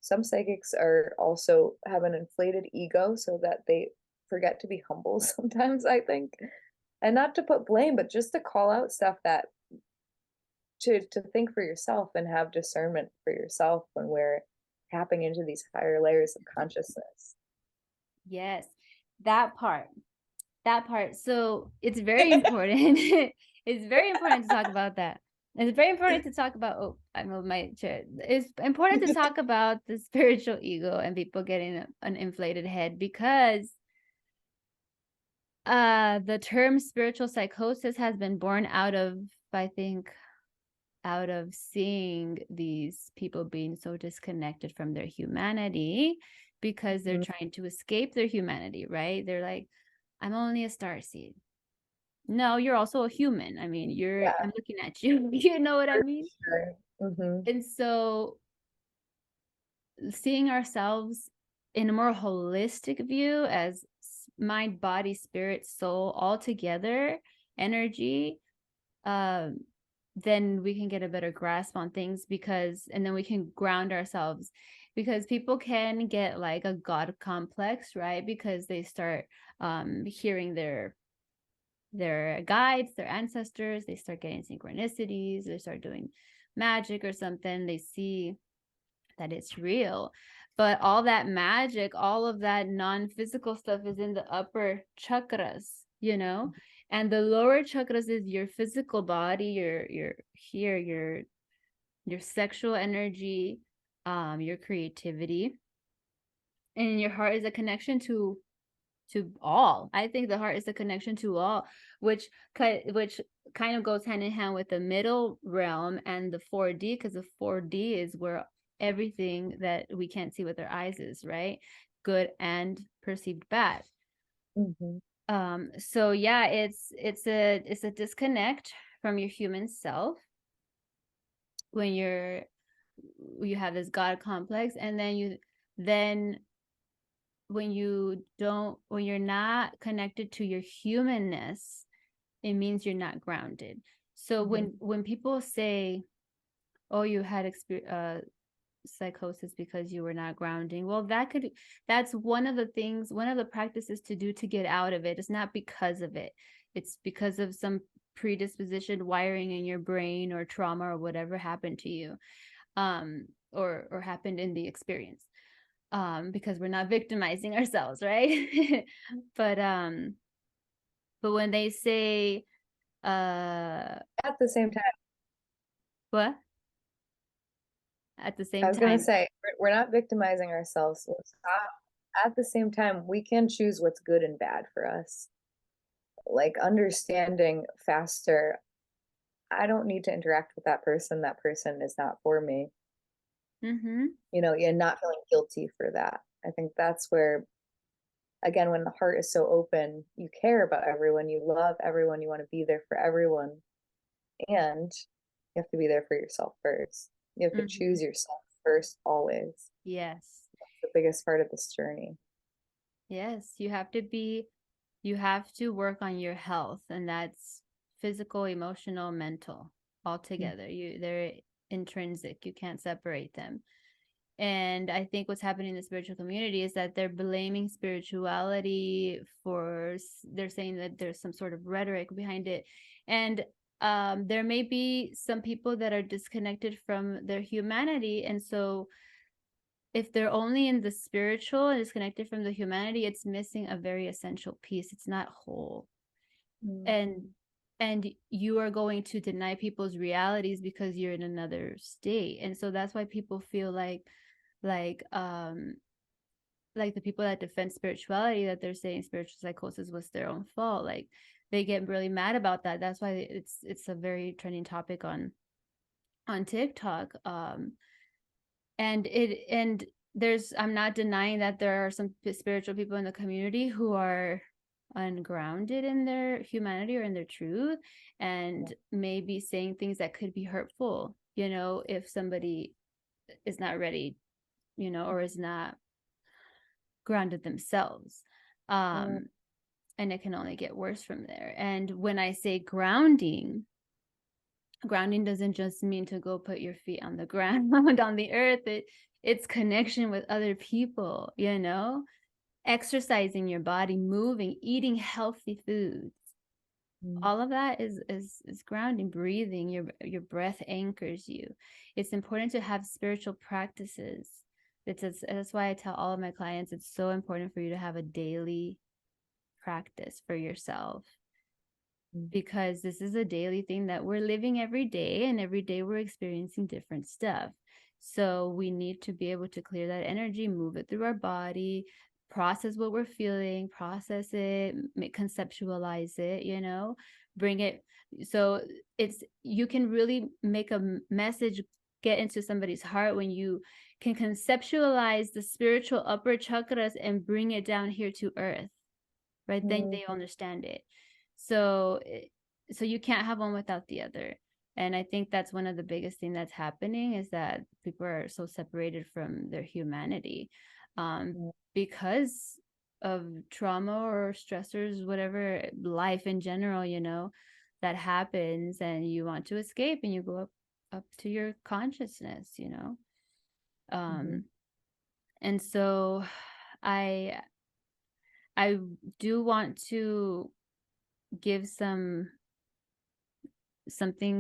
Some psychics are also have an inflated ego so that they forget to be humble sometimes, I think. And not to put blame, but just to call out stuff that to think for yourself and have discernment for yourself when we're tapping into these higher layers of consciousness. Yes, that part. That part. So it's very important. It's very important to talk about that. It's very important to talk about, oh, I moved my chair. It's important to talk about the spiritual ego and people getting an inflated head, because the term spiritual psychosis has been born out of, I think, out of seeing these people being so disconnected from their humanity because they're trying to escape their humanity, right? They're like, I'm only a starseed. No, you're also a human. I mean, I'm looking at you. You know what I mean? Sure. Mm-hmm. And so seeing ourselves in a more holistic view as mind, body, spirit, soul, all together, energy, then we can get a better grasp on things, and then we can ground ourselves, because people can get like a God complex, right? Because they start hearing their guides, their ancestors, they start getting synchronicities, they start doing magic or something, they see that it's real. But all that magic, all of that non-physical stuff is in the upper chakras, and the lower chakras is your physical body, your sexual energy, your creativity, and your heart is a connection to all. I think the heart is a connection to all, which kind of goes hand in hand with the middle realm and the 4D, because the 4D is where everything that we can't see with our eyes is, right? Good and perceived bad. So yeah, it's a disconnect from your human self when you have this God complex, and then when you're not connected to your humanness, it means you're not grounded. So when people say, oh, you had psychosis because you were not grounding, well, that's one of the practices to do to get out of it. It's not because of it. It's because of some predisposition wiring in your brain or trauma or whatever happened to you, or happened in the experience, because we're not victimizing ourselves, right? but when they say At the same time, what at the I same was going to time. say, we're not victimizing ourselves. So stop. At the same time, we can choose what's good and bad for us. Like understanding faster, I don't need to interact with that person. That person is not for me. Mm-hmm. And not feeling guilty for that. I think that's where, again, when the heart is so open, you care about everyone, you love everyone, you want to be there for everyone. And you have to be there for yourself first. You have to Mm-hmm. choose yourself first, always. Yes. That's the biggest part of this journey. Yes, you have to work on your health, and that's physical, emotional, mental, all together. They're intrinsic. You can't separate them. And I think what's happening in the spiritual community is that they're blaming spirituality they're saying that there's some sort of rhetoric behind it. And there may be some people that are disconnected from their humanity. And so if they're only in the spiritual and disconnected from the humanity, it's missing a very essential piece. It's not whole. And you are going to deny people's realities because you're in another state. And so that's why people feel like the people that defend spirituality, that they're saying spiritual psychosis was their own fault, like they get really mad about that. That's why it's a very trending topic on TikTok. And I'm not denying that there are some spiritual people in the community who are ungrounded in their humanity or in their truth, and maybe saying things that could be hurtful, if somebody is not ready, or is not grounded themselves. And it can only get worse from there. And when I say grounding doesn't just mean to go put your feet on the ground on the earth. It's connection with other people, exercising your body, moving, eating healthy foods. All of that is grounding. Breathing, your breath anchors you. It's important to have spiritual practices. That's why I tell all of my clients it's so important for you to have a daily practice for yourself, because this is a daily thing that we're living every day, and every day we're experiencing different stuff. So we need to be able to clear that energy, move it through our body, process what we're feeling, process it, conceptualize it, bring it. So you can really make a message get into somebody's heart when you can conceptualize the spiritual upper chakras and bring it down here to earth, right? Then they understand it. So you can't have one without the other. And I think that's one of the biggest thing that's happening, is that people are so separated from their humanity, because of trauma or stressors, whatever, life in general, that happens, and you want to escape, and you go up to your consciousness. And so I do want to give something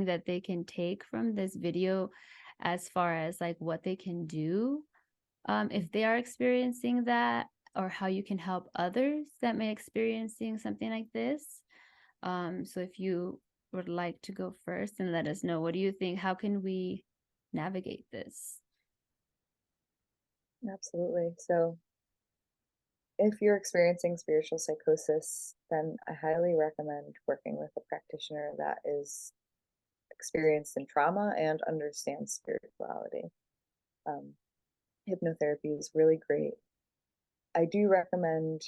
that they can take from this video, as far as like what they can do, if they are experiencing that, or how you can help others that may experiencing something like this. So if you would like to go first and let us know, what do you think? How can we navigate this? Absolutely. So if you're experiencing spiritual psychosis, then I highly recommend working with a practitioner that is experienced in trauma and understands spirituality. Hypnotherapy is really great. I do recommend,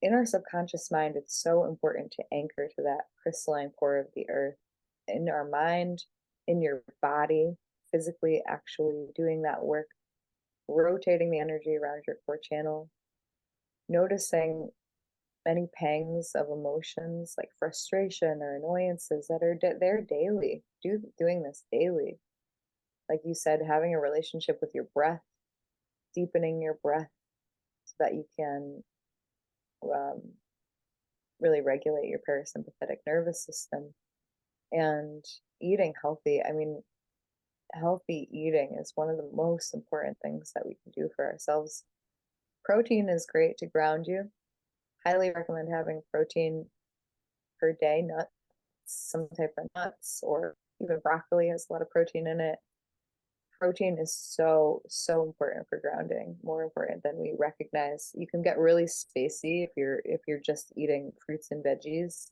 in our subconscious mind, it's so important to anchor to that crystalline core of the earth in our mind, in your body, physically actually doing that work, rotating the energy around your core channel, noticing any pangs of emotions like frustration or annoyances that are there daily, doing this daily. Like you said, having a relationship with your breath, deepening your breath so that you can um, really regulate your parasympathetic nervous system, and eating healthy. I mean, healthy eating is one of the most important things that we can do for ourselves. Protein is great to ground you. Highly recommend having protein per day, nuts, some type of nuts, or even broccoli has a lot of protein in it. Protein is so important for grounding, more important than we recognize. You can get really spacey if you're just eating fruits and veggies,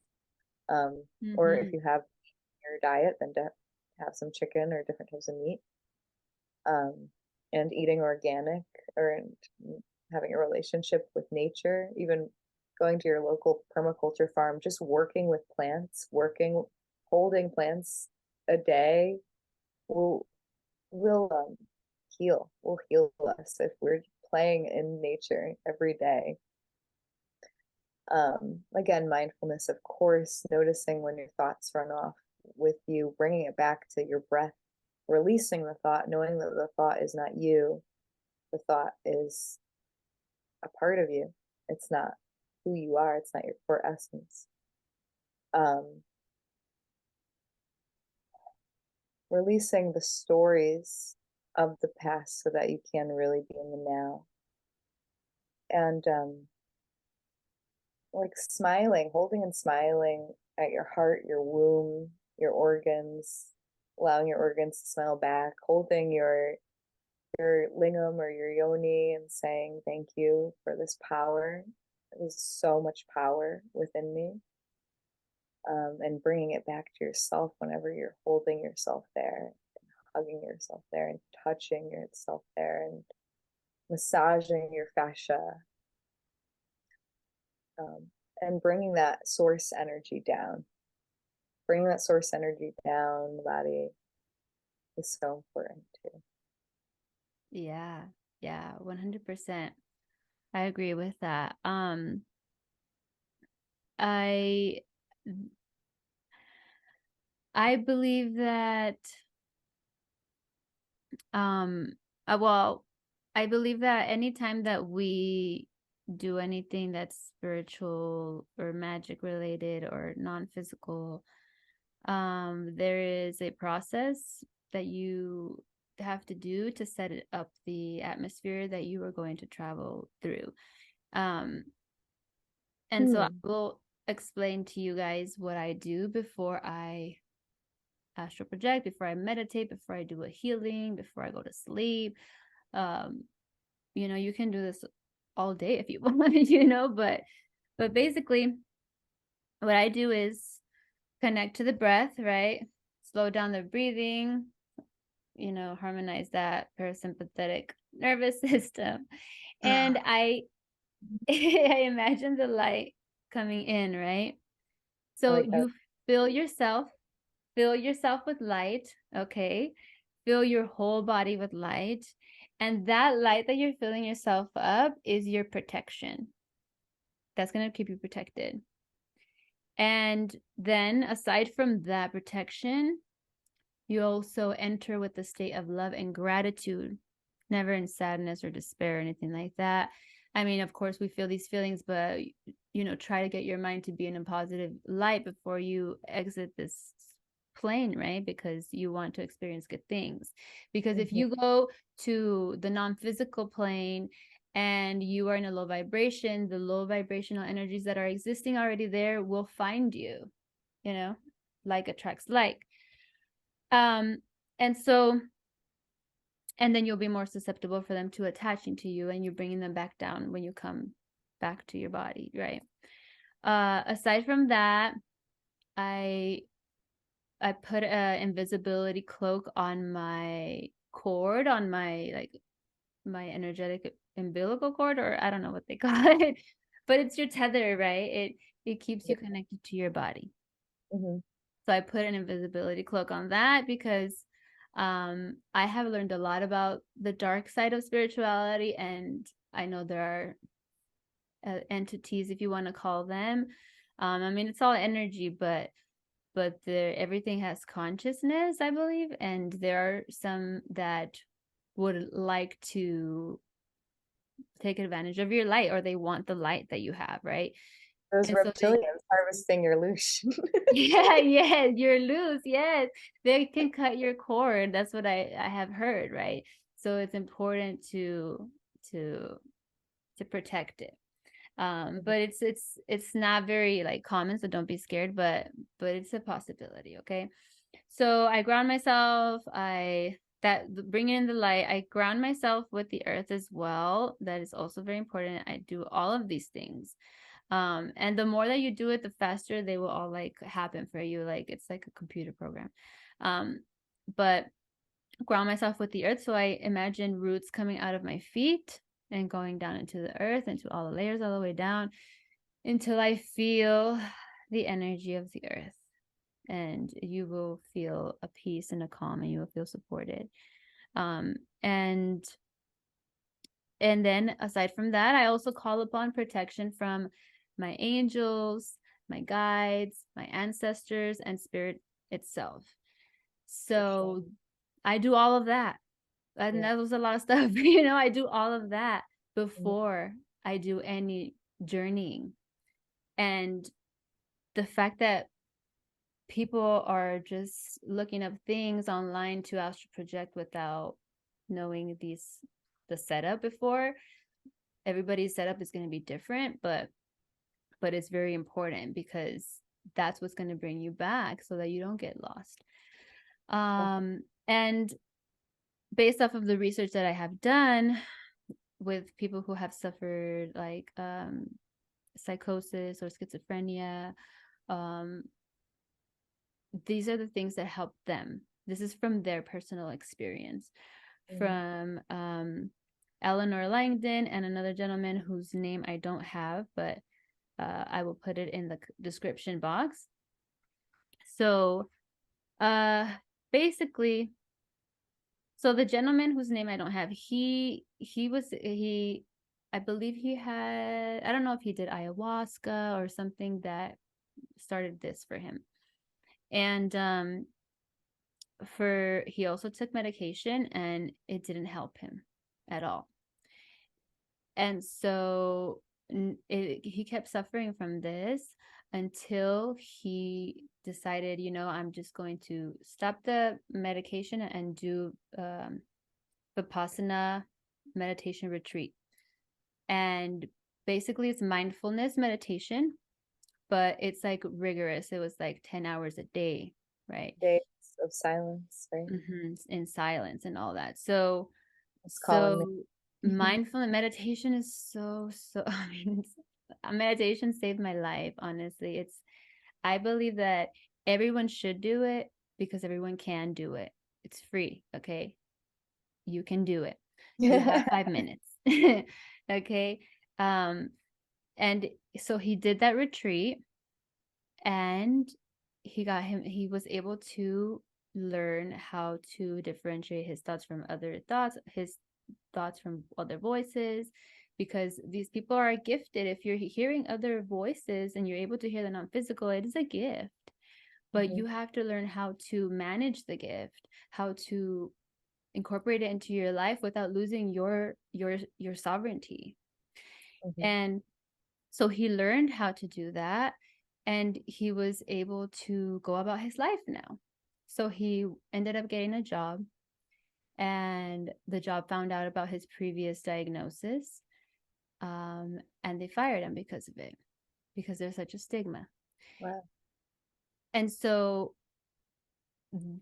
or if Mm-hmm. you have your diet, then to have some chicken or different types of meat, and eating organic, or having a relationship with nature, even going to your local permaculture farm, just working with plants, holding plants a day will will heal us if we're playing in nature every day. Again, mindfulness, of course, noticing when your thoughts run off with you, bringing it back to your breath, releasing the thought, knowing that the thought is not you. The thought is a part of you. It's not who you are. It's not your core essence. Um, Releasing the stories of the past so that you can really be in the now. And like smiling, holding and smiling at your heart, your womb, your organs, allowing your organs to smile back, holding your lingam or your yoni and saying thank you for this power. There's so much power within me. And bringing it back to yourself whenever you're holding yourself there, and hugging yourself there, and touching yourself there, and massaging your fascia, um, and bringing that source energy down. Bringing that source energy down the body is so important too. Yeah. Yeah. 100%. I agree with that. I I believe that um well, I believe that anytime that we do anything that's spiritual or magic related or non-physical, there is a process that you have to do to set it up the atmosphere that you are going to travel through. Um, and so I Hmm. will explain to you guys what I do before I astral project, before I meditate, before I do a healing, before I go to sleep. Um, you can do this all day if you want, but basically what I do is connect to the breath, right? Slow down the breathing, harmonize that parasympathetic nervous system. And I I imagine the light coming in, right? I So like that. you fill yourself, fill yourself with light, okay? Fill your whole body with light. And that light that you're filling yourself up is your protection. That's going to keep you protected. And then aside from that protection, you also enter with a state of love and gratitude, never in sadness or despair or anything like that. I mean, of course, we feel these feelings, but try to get your mind to be in a positive light before you exit this plane, right? Because you want to experience good things. Because if Mm-hmm. you go to the non-physical plane and you are in a low vibration, the low vibrational energies that are existing already there will find you, like attracts like. Um, and so, and then you'll be more susceptible for them to attaching to you, and you're bringing them back down when you come back to your body, right? Aside from that, I I put a invisibility cloak on my cord, on my my energetic umbilical cord, or I don't know what they call it, but it's your tether, right? It keeps you connected to your body. Mm-hmm. So I put an invisibility cloak on that because I have learned a lot about the dark side of spirituality, and I know there are entities, if you want to call them. I mean, it's all energy, but everything has consciousness, I believe, and there are some that would like to take advantage of your light, or they want the light that you have, right? Those And so they, reptilians harvesting your loosh. yeah, yeah, you're loose, yes, they can cut your cord. That's what I have heard, right? So it's important to to protect it. But it's not very like common, so don't be scared, but it's a possibility. Okay, so I ground myself. Bringing in the light, I ground myself with the earth as well. That is also very important. I do all of these things, and the more that you do it, the faster they will all like happen for you. Like it's like a computer program. But ground myself with the earth, so I imagine roots coming out of my feet and going down into the earth, into all the layers, all the way down until I feel the energy of the earth. And you will feel a peace and a calm, and you will feel supported. And then aside from that, I also call upon protection from my angels, my guides, my ancestors, and spirit itself. So I do all of that. And that was a lot of stuff. I do all of that before I do any journeying. And the fact that people are just looking up things online to astral project without knowing the setup before, everybody's setup is going to be different, but it's very important, because that's what's going to bring you back so that you don't get lost. And based off of the research that I have done with people who have suffered like psychosis or schizophrenia, these are the things that help them. This is from their personal experience. From Eleanor Longden and another gentleman whose name I don't have, but I will put it in the description box. So basically, so the gentleman whose name I don't have, he I believe he had, I don't know if he did ayahuasca or something that started this for him. And he also took medication, and it didn't help him at all. And so he kept suffering from this until he decided, I'm just going to stop the medication and do Vipassana meditation retreat. And basically it's mindfulness meditation, but it's like rigorous. It was like 10 hours a day, right? Days of silence, right? In silence and all that. So It's calling me. Mindfulness meditation is I mean, meditation saved my life, honestly. I believe that everyone should do it, because everyone can do it. It's free, okay? You can do it. You have 5 minutes. Okay? And so he did that retreat, and he was able to learn how to differentiate his thoughts from other thoughts, his thoughts from other voices, because these people are gifted. If you're hearing other voices and you're able to hear the non-physical, it is a gift. But you have to learn how to manage the gift, how to incorporate it into your life without losing your sovereignty. And so he learned how to do that, and he was able to go about his life now. So he ended up getting a job, and the job found out about his previous diagnosis, and they fired him because of it, because there's such a stigma. Wow. And so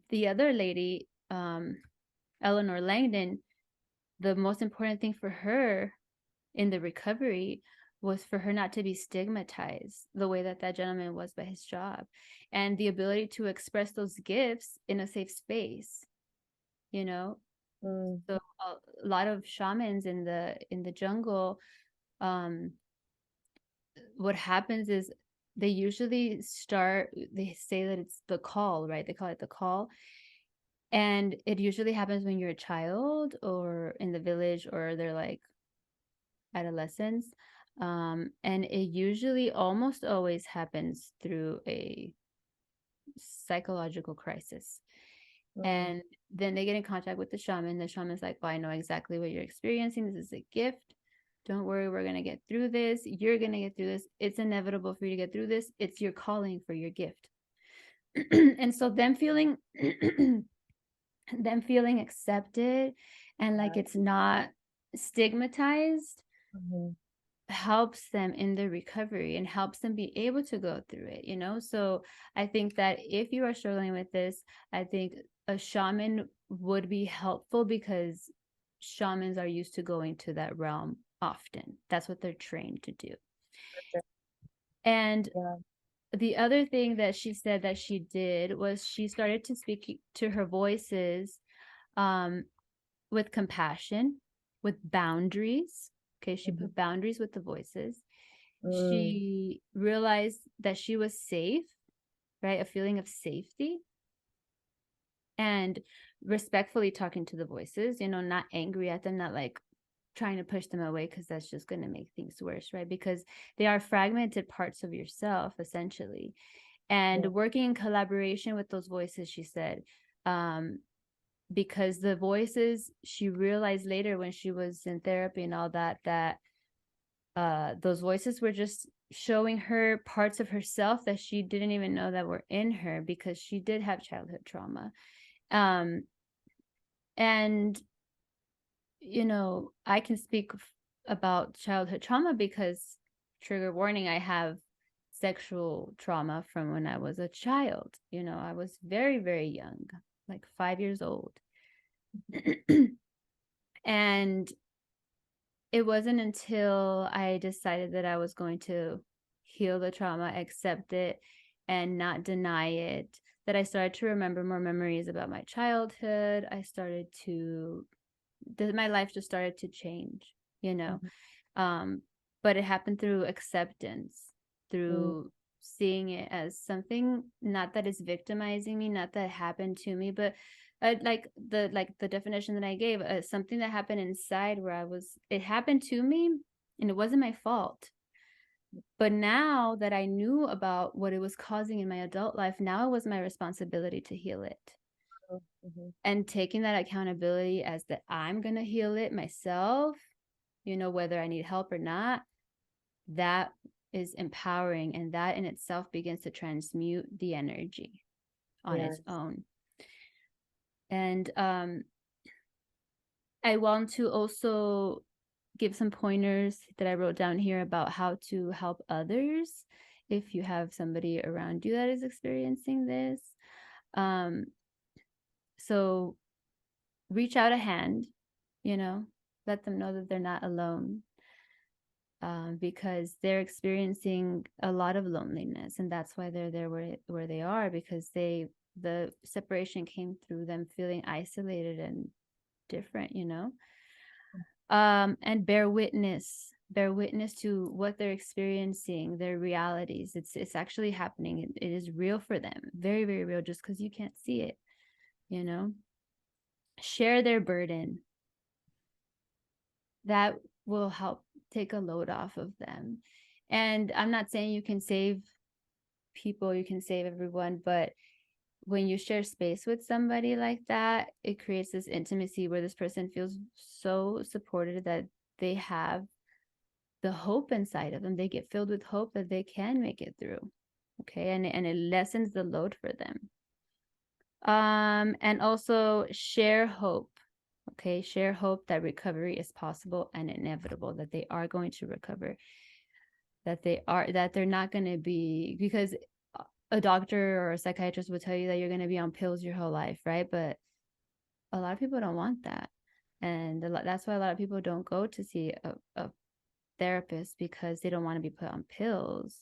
the other lady, Eleanor Longden, the most important thing for her in the recovery was for her not to be stigmatized the way that gentleman was by his job, and the ability to express those gifts in a safe space. So a lot of shamans in the jungle, what happens is they usually they say that it's the call, right? They call it the call. And it usually happens when you're a child or in the village, or they're like adolescents. And it usually almost always happens through a psychological crisis. And then they get in contact with the shaman. The shaman's like, well, I know exactly what you're experiencing. This is a gift. Don't worry, we're going to get through this. You're going to get through this. It's inevitable for you to get through this. It's your calling for your gift. And so them feeling accepted and like it's not stigmatized helps them in the recovery and helps them be able to go through it, you know? So I think that if you are struggling with this, I think a shaman would be helpful because shamans are used to going to that realm often. That's what they're trained to do. And the other thing that she said that she did was she started to speak to her voices with compassion, with boundaries. Okay, she put boundaries with the voices. She realized that she was safe, right? A feeling of safety. And respectfully talking to the voices, you know, not angry at them, not like trying to push them away, because that's just going to make things worse, right? Because they are fragmented parts of yourself, essentially. And working in collaboration with those voices, she said, because the voices, she realized later when she was in therapy and all that, that those voices were just showing her parts of herself that she didn't even know that were in her, because she did have childhood trauma. And, you know, I can speak about childhood trauma because, trigger warning, I have sexual trauma from when I was a child. You know, I was very, very young, like 5 years old. And it wasn't until I decided that I was going to heal the trauma, accept it, and not deny it, that I started to remember more memories about my childhood. My life just started to change, you know. But it happened through acceptance, through seeing it as something, not that is victimizing me, not that happened to me, but like the definition that I gave, something that happened inside where it happened to me and it wasn't my fault. But now that I knew about what it was causing in my adult life, now it was my responsibility to heal it. And taking that accountability as that I'm going to heal it myself, you know, whether I need help or not, that is empowering. And that in itself begins to transmute the energy on its own. And I want to also give some pointers that I wrote down here about how to help others if you have somebody around you that is experiencing this. So reach out a hand, you know, let them know that they're not alone, because they're experiencing a lot of loneliness, and that's why they're there where they are, because the separation came through them feeling isolated and different, you know. And bear witness to what they're experiencing, their realities. It's actually happening. It is real for them, very, very real, just because you can't see it, you know. Share their burden. That will help take a load off of them. And I'm not saying you can save people, you can save everyone, but when you share space with somebody like that, it creates this intimacy where this person feels so supported that they have the hope inside of them. They get filled with hope that they can make it through. Okay. And it lessens the load for them. And also share hope. Okay. Share hope that recovery is possible and inevitable, that they are going to recover, that they're not going to be, because a doctor or a psychiatrist would tell you that you're going to be on pills your whole life, right? But a lot of people don't want that. And that's why a lot of people don't go to see a therapist, because they don't want to be put on pills.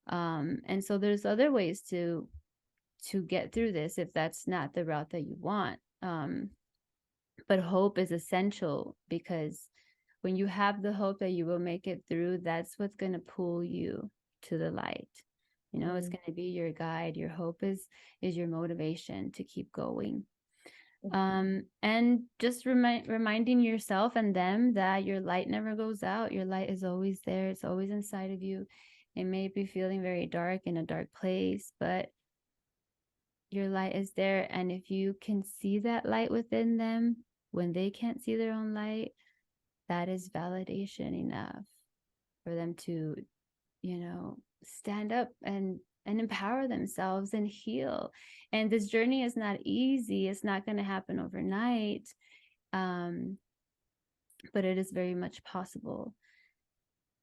And so there's other ways to get through this if that's not the route that you want. But hope is essential, because when you have the hope that you will make it through, that's what's going to pull you to the light. You know, it's going to be your guide. Your hope is your motivation to keep going. And just reminding yourself and them that your light never goes out. Your light is always there. It's always inside of you. It may be feeling very dark in a dark place, but your light is there. And if you can see that light within them when they can't see their own light, that is validation enough for them to, stand up and empower themselves and heal. And this journey is not easy. It's not going to happen overnight. But it is very much possible.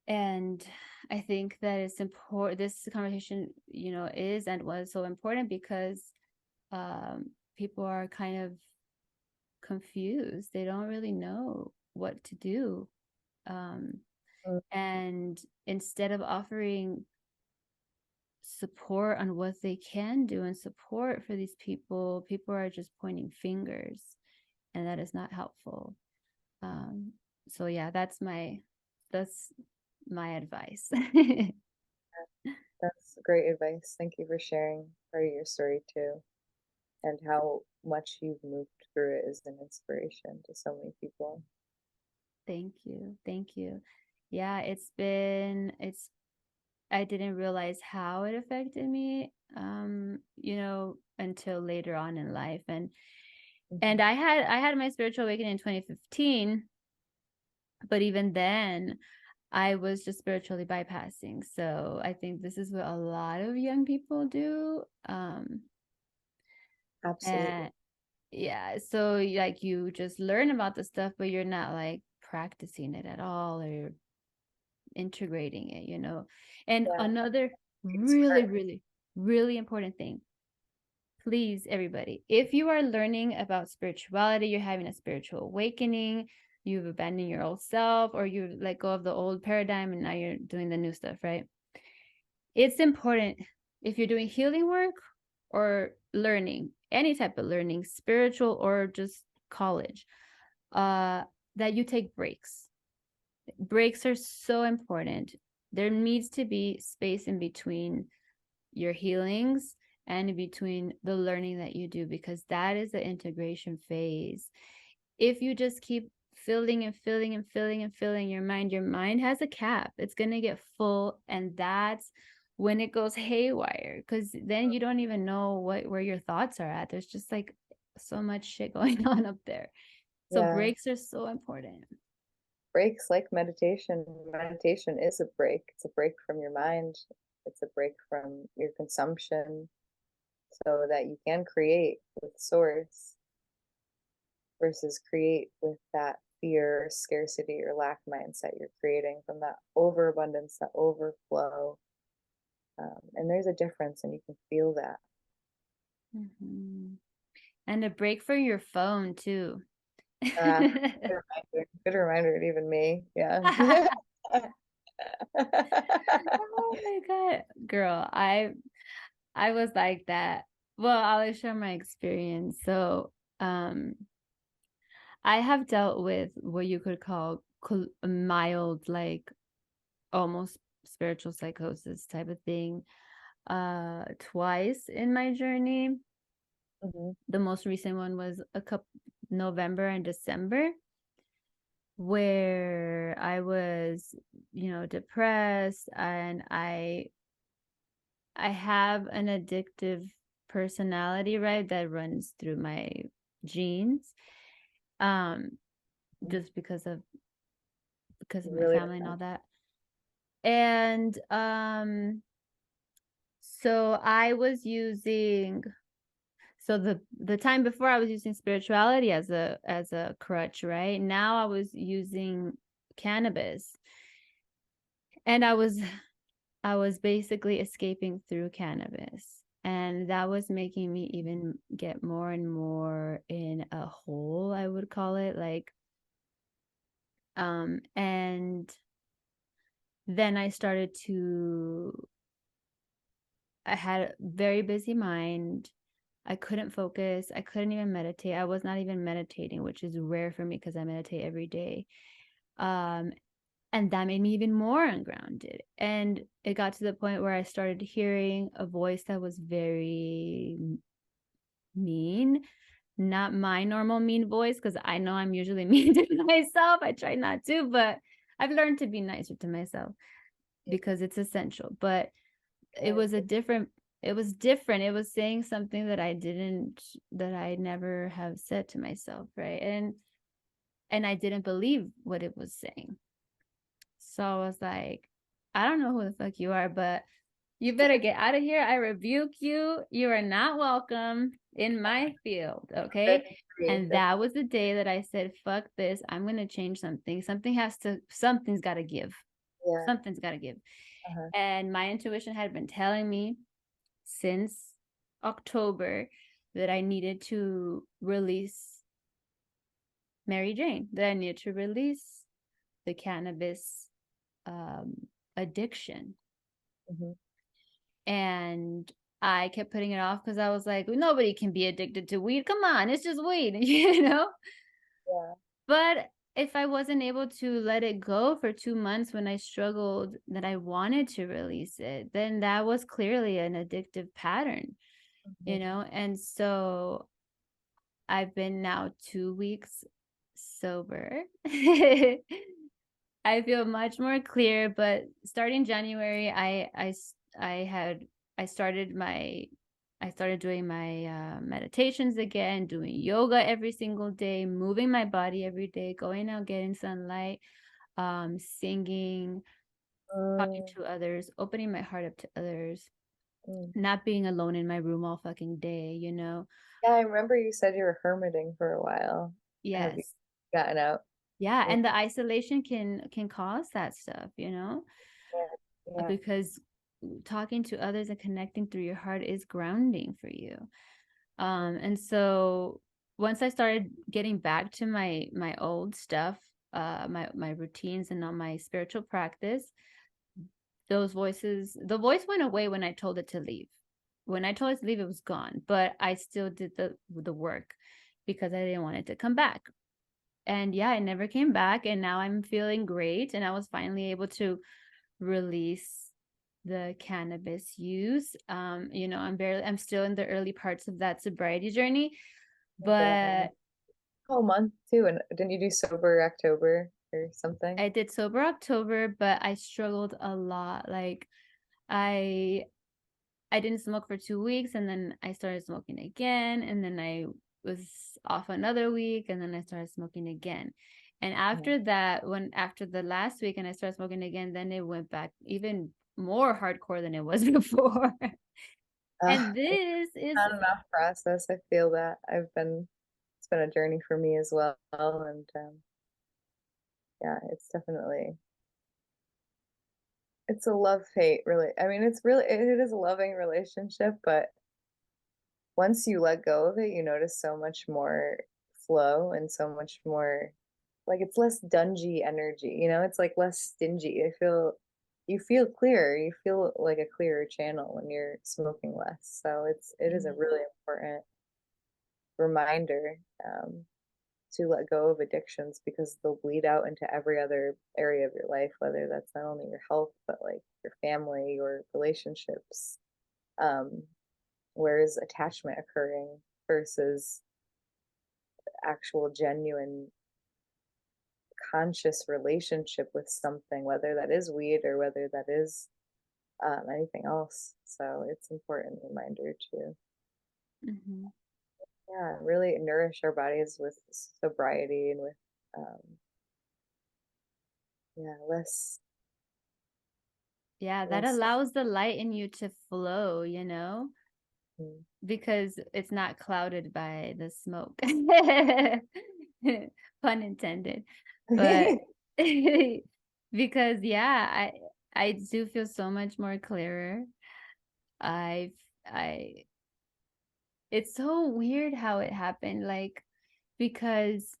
And I think that it's important. This conversation, is and was so important because people are kind of confused. They don't really know what to do. And instead of offering support on what they can do and support for these people are just pointing fingers, and that is not helpful. So yeah, that's my advice. That's great advice. Thank you for sharing part of your story too, and how much you've moved through it is an inspiration to so many people. Thank you. Yeah, I didn't realize how it affected me, until later on in life. And I had my spiritual awakening in 2015, but even then I was just spiritually bypassing. So I think this is what a lot of young people do. Absolutely. Yeah, so like you just learn about the stuff, but you're not like practicing it at all, or you're integrating it, And another really, really important thing, please, everybody, if you are learning about spirituality, you're having a spiritual awakening, you've abandoned your old self, or you let go of the old paradigm and now you're doing the new stuff, right? It's important, if you're doing healing work or learning, any type of learning, spiritual or just college, that you take breaks. Breaks are so important. There needs to be space in between your healings and in between the learning that you do, because that is the integration phase. If you just keep filling and filling and filling and filling your mind has a cap. It's going to get full, and that's when it goes haywire, because then you don't even know where your thoughts are at. There's just like so much shit going on up there. So breaks are so important. Breaks, like meditation. Meditation is a break. It's a break from your mind. It's a break from your consumption, so that you can create with source versus create with that fear, scarcity, or lack mindset. You're creating from that overabundance, that overflow. And there's a difference, and you can feel that. And a break for your phone too. Good reminder, even me. Yeah. Oh my God, girl, I was like that. Well, I'll share my experience. So I have dealt with what you could call mild, like almost spiritual psychosis type of thing twice in my journey. The most recent one was November and December, where I was, depressed, and I have an addictive personality, right, that runs through my genes, just because of my family and all that. And so I was using, so the time before I was using spirituality as a crutch, right? Now I was using cannabis, and I was basically escaping through cannabis, and that was making me even get more and more in a hole, I would call it, like and then I had a very busy mind. I couldn't focus. I couldn't even meditate. I was not even meditating, which is rare for me because I meditate every day. And that made me even more ungrounded. And it got to the point where I started hearing a voice that was very mean, not my normal mean voice, because I know I'm usually mean to myself. I try not to, but I've learned to be nicer to myself because it's essential. But it was different. It was saying something that I never have said to myself, right? And I didn't believe what it was saying. So I was like, I don't know who the fuck you are, but you better get out of here. I rebuke you. You are not welcome in my field. Okay. And that was the day that I said, fuck this. I'm going to change something. Something's got to give. Yeah. Something's got to give. And my intuition had been telling me since October that I needed to release Mary Jane, that I needed to release the cannabis addiction. And I kept putting it off because I was like, nobody can be addicted to weed. Come on, it's just weed, you know? Yeah. But if I wasn't able to let it go for 2 months when I struggled, that I wanted to release it, then that was clearly an addictive pattern, you know? And so I've been now 2 weeks sober. I feel much more clear, but starting January, I started doing my meditations again, doing yoga every single day, moving my body every day, going out, getting sunlight, singing, talking to others, opening my heart up to others, not being alone in my room all fucking day, you know? Yeah, I remember you said you were hermiting for a while. Have you Yes. gotten out? Yeah, and the isolation can cause that stuff, you know? Yeah. Because talking to others and connecting through your heart is grounding for you. And so once I started getting back to my old stuff, my routines and on my spiritual practice, the voice went away when I told it to leave. When I told it to leave, it was gone, but I still did the work because I didn't want it to come back. And yeah, it never came back. And now I'm feeling great. And I was finally able to release the cannabis use. You know, I'm still in the early parts of that sobriety journey, but whole month too. And didn't you do sober October or something? I did sober October, but I struggled a lot. Like I didn't smoke for 2 weeks, and then I started smoking again, and then I was off another week, and then I started smoking again. And after that, after the last week and I started smoking again, then it went back even more hardcore than it was before. And this is not enough process. I feel that it's been a journey for me as well. And yeah, it's a love-hate, really. I mean, it is a loving relationship, but once you let go of it, you notice so much more flow and so much more, like, it's less dungy energy, it's like less stingy. You feel clearer. You feel like a clearer channel when you're smoking less. So it is a really important reminder to let go of addictions, because they'll bleed out into every other area of your life, whether that's not only your health, but like your family, your relationships. Where is attachment occurring versus actual genuine conscious relationship with something, whether that is weed or whether that is anything else. So it's an important reminder to really nourish our bodies with sobriety and with less. Yeah, that allows the light in you to flow, you know, because it's not clouded by the smoke. Pun intended. But because I do feel so much more clearer. I It's so weird how it happened, like, because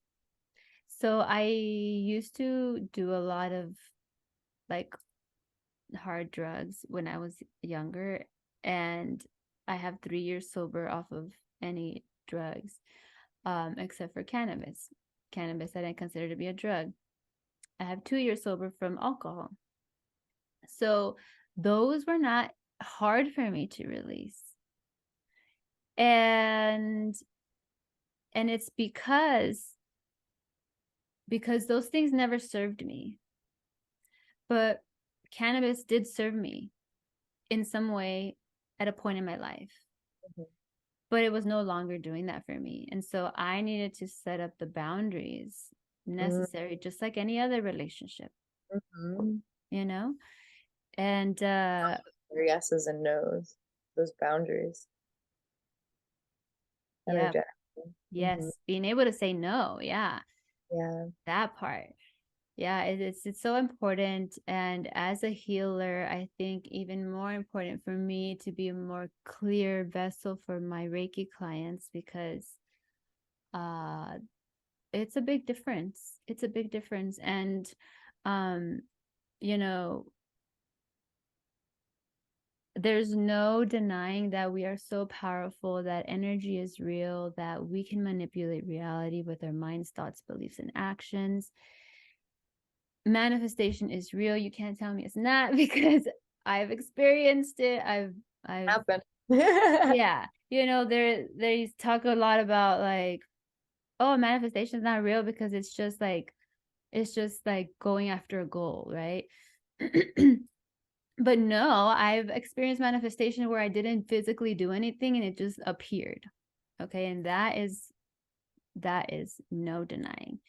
so I used to do a lot of like hard drugs when I was younger, and I have 3 years sober off of any drugs, except for cannabis. Cannabis I didn't consider to be a drug. I have 2 years sober from alcohol. So those were not hard for me to release. And And it's because those things never served me. But cannabis did serve me in some way at a point in my life. Mhm. But it was no longer doing that for me. And so I needed to set up the boundaries necessary, just like any other relationship, Mhm. you know? And Yeses and nos, those boundaries, yeah, energetically. yes, being able to say no. Yeah, Yeah. that part. Yeah, it's so important. And as a healer, I think even more important for me to be a more clear vessel for my Reiki clients, because it's a big difference. It's a big difference. And um, you know, there's no denying that we are so powerful, that energy is real, that we can manipulate reality with our minds, thoughts, beliefs, and actions. Manifestation is real. You can't tell me it's not, because I've experienced it. I've Happen. yeah, they talk a lot about like, oh, manifestation is not real because it's just like going after a goal, right? But no, I've experienced manifestation where I didn't physically do anything and it just appeared. Okay, and that is no denying.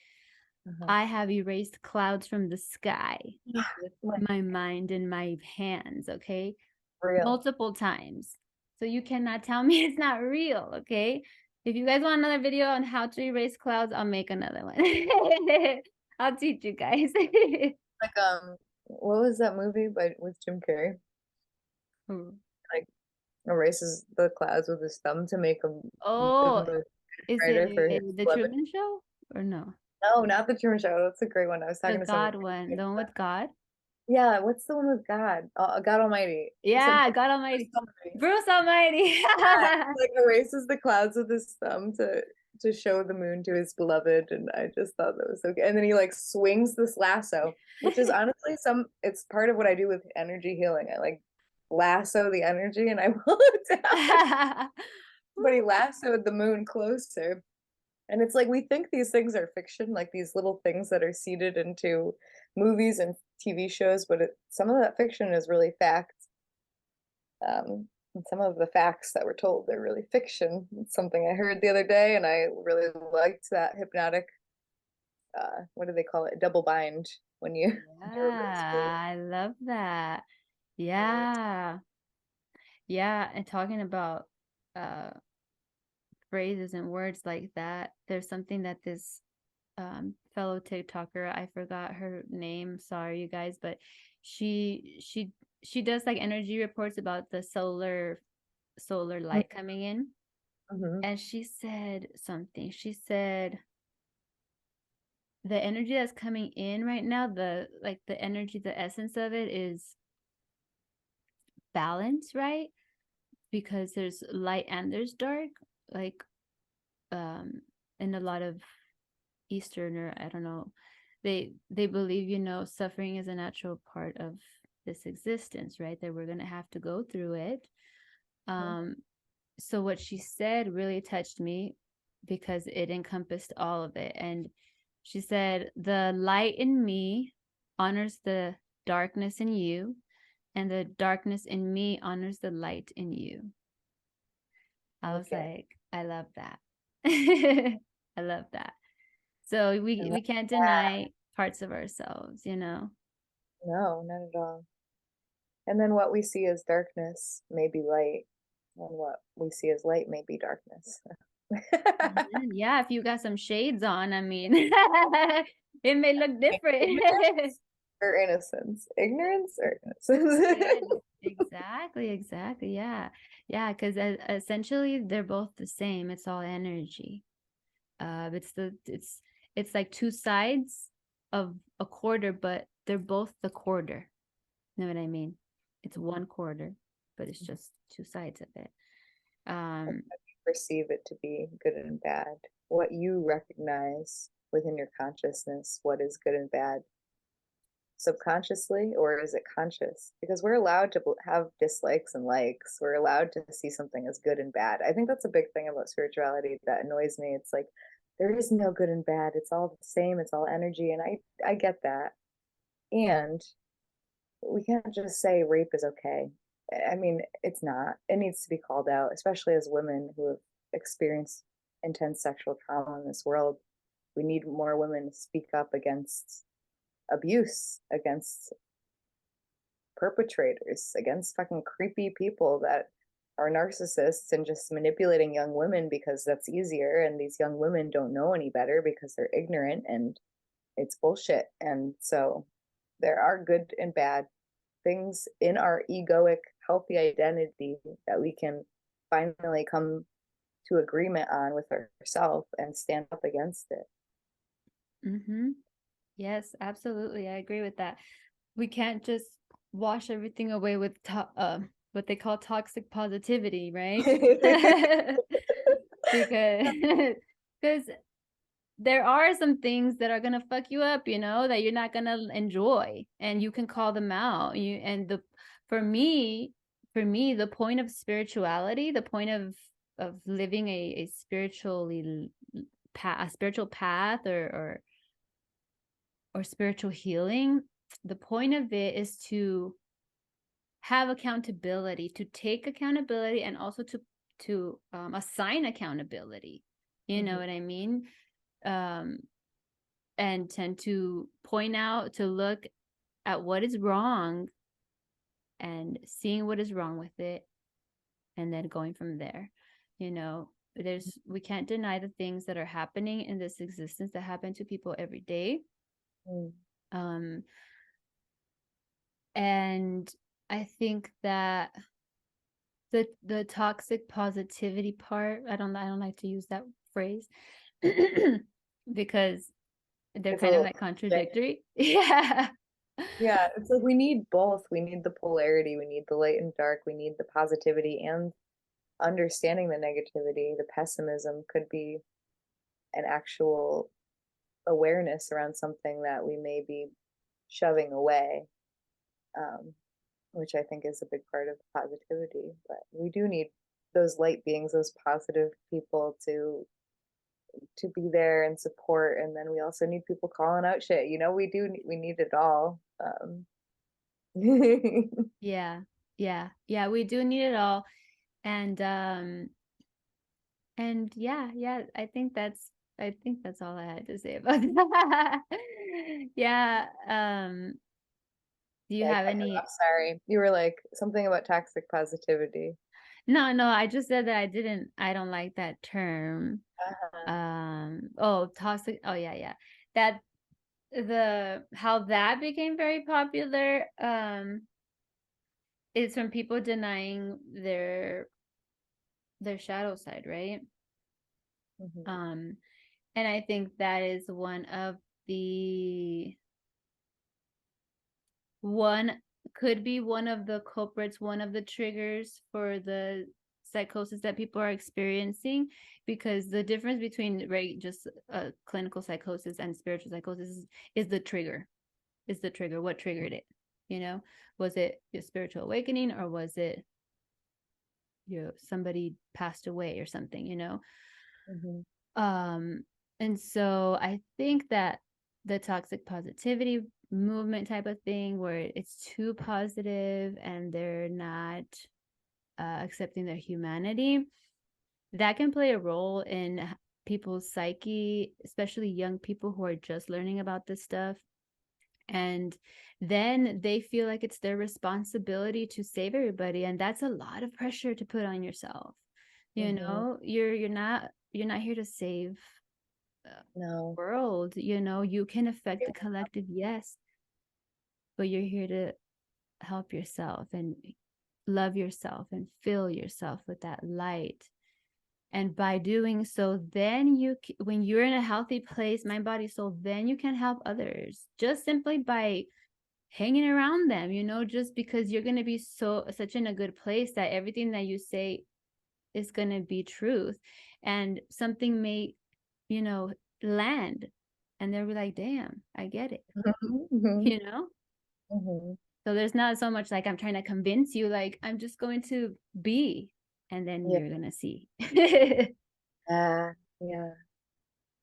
I have erased clouds from the sky with my mind and my hands, okay? Real. Multiple times. So you cannot tell me it's not real, okay? If you guys want another video on how to erase clouds, I'll make another one. I'll teach you guys. Like what was that movie with Jim Carrey? Like erases the clouds with his thumb to make him Oh, is brighter for his it the beloved. Truman Show or no? No, not the Truman Show. That's a great one. I was The talking to someone. God one, the one with God? Yeah, what's the one with God? God Almighty. Yeah, God Almighty. Bruce Almighty. Like erases the clouds with his thumb to show the moon to his beloved, and I just thought that was so good. And then he like swings this lasso, which is honestly it's part of what I do with energy healing. I like lasso the energy and I pull it down. But he lassoed the moon closer. And it's like we think these things are fiction, like these little things that are seeded into movies and TV shows, but some of that fiction is really fact. And some of the facts that were told, they're really fiction. It's something I heard the other day, and I really liked that hypnotic, what do they call it? Double bind when you. Yeah, I love that. Yeah. Yeah. And talking about uh phrases and words like that, there's something that this fellow TikToker, I forgot her name, sorry you guys, but she does like energy reports about the solar light coming in. Mm-hmm. And she said something. She said the energy that's coming in right now, the energy, the essence of it is balance, right? Because there's light and there's dark, like in a lot of Eastern, or I don't know, they believe, suffering is a natural part of this existence, right? That we're gonna have to go through it. So what she said really touched me because it encompassed all of it. And she said, the light in me honors the darkness in you, and the darkness in me honors the light in you. I was like, I love that. I love that. So we can't deny parts of ourselves, No, not at all. And then what we see as darkness may be light, and what we see as light may be darkness. Yeah, if you got some shades on, I mean, it may look different. Or innocence. Ignorance or innocence. Exactly. Yeah, because essentially they're both the same. It's all energy. It's like two sides of a quarter, but they're both the quarter. Know what I mean? It's one quarter, but it's just two sides of it. Perceive it to be good and bad. What you recognize within your consciousness, what is good and bad. subconsciously, or is it conscious? Because we're allowed to have dislikes and likes. We're allowed to see something as good and bad. I think that's a big thing about spirituality that annoys me. It's like there is no good and bad. It's all the same. It's all energy, and I get that. And we can't just say rape is okay. I mean, it's not. It needs to be called out, especially as women who have experienced intense sexual trauma in this world. We need more women to speak up against abuse, against perpetrators, against fucking creepy people that are narcissists and just manipulating young women because that's easier. And these young women don't know any better because they're ignorant, and it's bullshit. And so there are good and bad things in our egoic, healthy identity that we can finally come to agreement on with ourselves and stand up against it. Mm-hmm. Yes, absolutely. I agree with that. We can't just wash everything away with what they call toxic positivity, right? because there are some things that are gonna fuck you up, you know, that you're not gonna enjoy, and you can call them out. For me, the point of spirituality, the point of living a spiritual path or spiritual healing, the point of it is to have accountability, to take accountability, and also to assign accountability. You know what I mean? And tend to point out, to look at what is wrong and seeing what is wrong with it, and then going from there. You know, we can't deny the things that are happening in this existence that happen to people every day. And I think that the toxic positivity part, I don't like to use that phrase because they're kind of like contradictory. Yeah. Yeah, it's like we need both. We need the polarity, we need the light and dark, we need the positivity and understanding the negativity. The pessimism could be an actual awareness around something that we may be shoving away, which I think is a big part of positivity. But we do need those light beings, those positive people to be there and support. And then we also need people calling out shit. You know, we need it all. Yeah. We do need it all. And yeah, I think that's all I had to say about that. Yeah. Do you have any? Sorry, you were like something about toxic positivity. No, I just said that I don't like that term. Toxic. Oh yeah. That how that became very popular is from people denying their shadow side, right? And I think that is could be one of the culprits, one of the triggers for the psychosis that people are experiencing, because the difference between just clinical psychosis and spiritual psychosis is the trigger. What triggered it? You know, was it your spiritual awakening, or was it somebody passed away or something? You know. And so I think that the toxic positivity movement type of thing, where it's too positive and they're not accepting their humanity, that can play a role in people's psyche, especially young people who are just learning about this stuff. And then they feel like it's their responsibility to save everybody, and that's a lot of pressure to put on yourself. You know, you're not here to save the world. You know, you can affect the collective, yes, but you're here to help yourself and love yourself and fill yourself with that light. And by doing so, then when you're in a healthy place, mind, body, soul, then you can help others just simply by hanging around them, you know, just because you're going to be such in a good place that everything that you say is going to be truth. And something may, land, and they'll be like, damn, I get it. You know? Mhm. So there's not so much like I'm trying to convince you, like I'm just going to be, and then Yeah. you're gonna see. Yeah.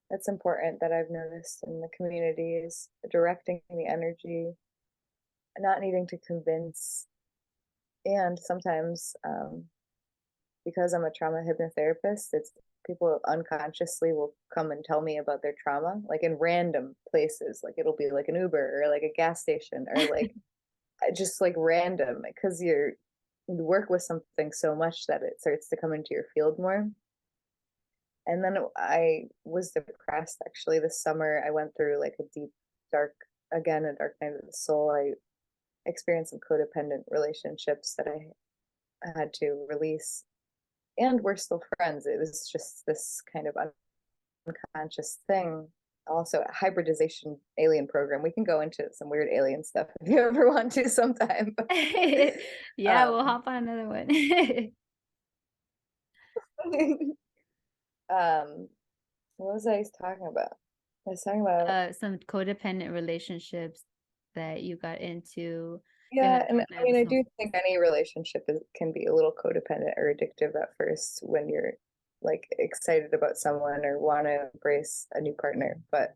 That's important that I've noticed in the community is directing the energy, not needing to convince. And sometimes, because I'm a trauma hypnotherapist, it's people unconsciously will come and tell me about their trauma, like in random places. Like it'll be like an Uber or like a gas station or like just like random because you work with something so much that it starts to come into your field more. And then I was depressed actually this summer. I went through like a deep, dark, again, a dark night of the soul. I experienced some codependent relationships that I had to release. And we're still friends. It was just this kind of unconscious thing. Also, a hybridization alien program. We can go into some weird alien stuff if you ever want to sometime. Yeah, we'll um, hop on another one. um, what was I talking about? I was talking about Some codependent relationships that you got into. You had yeah, and dark I night of mean the I soul. do think any relationship can be a little codependent or addictive at first when you're like excited about someone or want to embrace a new partner, but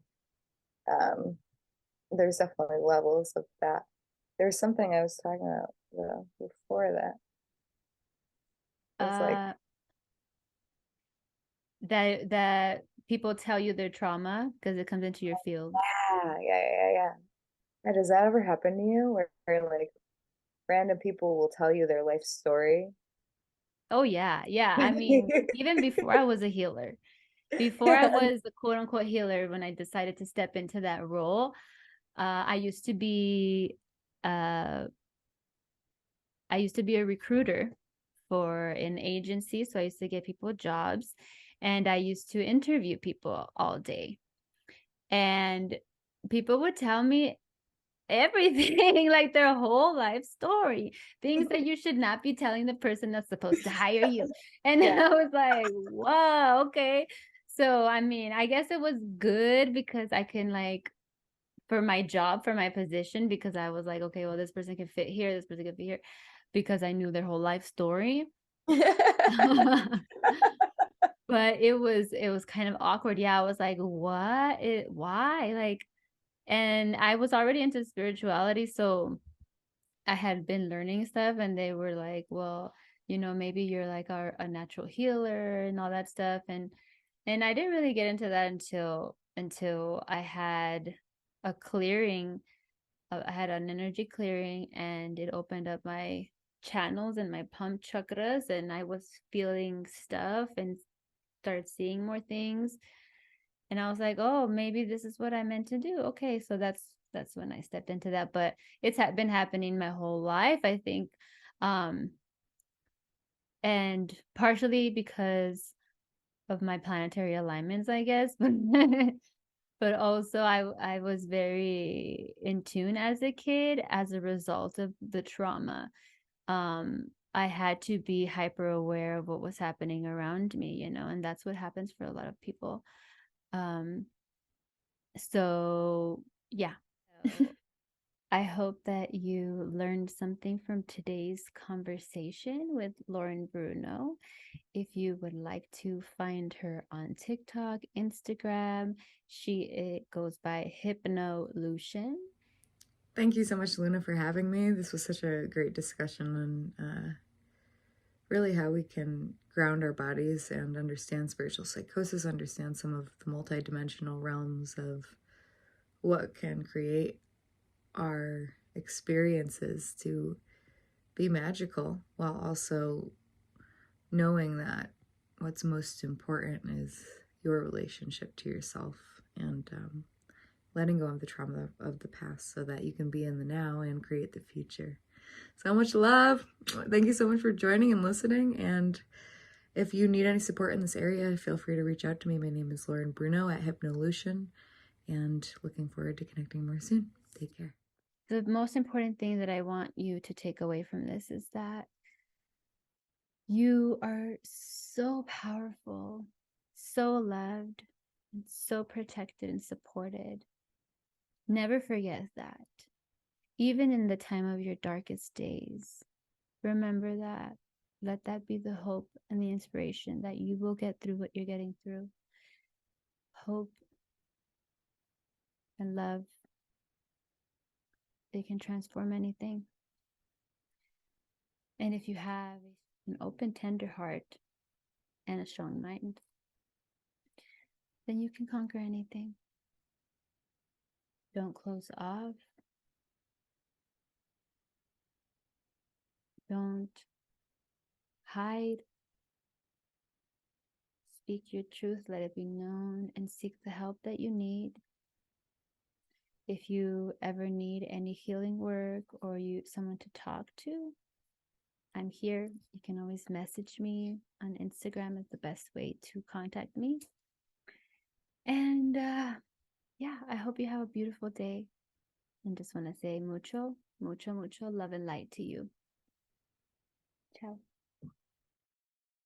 um, there's definitely levels of that. There's something I was talking about before that. It's like Uh, that people tell you their trauma because it comes into your field. yeah. Does that ever happen to you where like random people will tell you their life story? Oh yeah, yeah. I mean, even before I was a healer, before I Yeah. was a quote unquote healer, when I decided to step into that role, I used to be uh I used to be a recruiter for an agency. So I used to get people jobs and I used to interview people all day. And people would tell me everything, like their whole life story, things that you should not be telling the person that's supposed to hire you. And Yeah. I was like, whoa, okay. So, I mean, I guess it was good because I can, like, for my job, for my position, because I was like, okay, well, this person can fit here, this person can fit here, because I knew their whole life story. But it was kind of awkward. Yeah, I was like, what? Why? Like, and I was already into spirituality, so I had been learning stuff, and they were like, well, maybe you're like a natural healer and all that stuff. And I didn't really get into that until I had a clearing. I had an energy clearing, and it opened up my channels and my palm chakras, and I was feeling stuff and started seeing more things. And I was like, oh, maybe this is what I meant to do. Okay, so that's when I stepped into that. But it's been happening my whole life, I think. Um, and partially because of my planetary alignments, I guess. But also I was very in tune as a kid as a result of the trauma. I had to be hyper aware of what was happening around me, and that's what happens for a lot of people. Um, so yeah. So I hope that you learned something from today's conversation with Lauren Bruno. If you would like to find her on TikTok, Instagram, it goes by Hypnolution. Thank you so much, Luna, for having me. This was such a great discussion on really how we can ground our bodies and understand spiritual psychosis, understand some of the multidimensional realms of what can create our experiences to be magical while also knowing that what's most important is your relationship to yourself and letting go of the trauma of the past so that you can be in the now and create the future. So much love. Thank you so much for joining and listening. And if you need any support in this area, feel free to reach out to me. My name is Lauren Bruno at Hypnolution, and looking forward to connecting more soon. Take care. The most important thing that I want you to take away from this is that you are so powerful, so loved, and so protected and supported. Never forget that. Even in the time of your darkest days, remember that. Let that be the hope and the inspiration that you will get through what you're getting through. Hope and love, they can transform anything. And if you have an open, tender heart and a strong mind, then you can conquer anything. Don't close off. Don't hide. Speak your truth, let it be known, and seek the help that you need. If you ever need any healing work or someone to talk to, I'm here. You can always message me on Instagram, is the best way to contact me. And yeah, I hope you have a beautiful day. And just want to say mucho, mucho, mucho love and light to you. Ciao.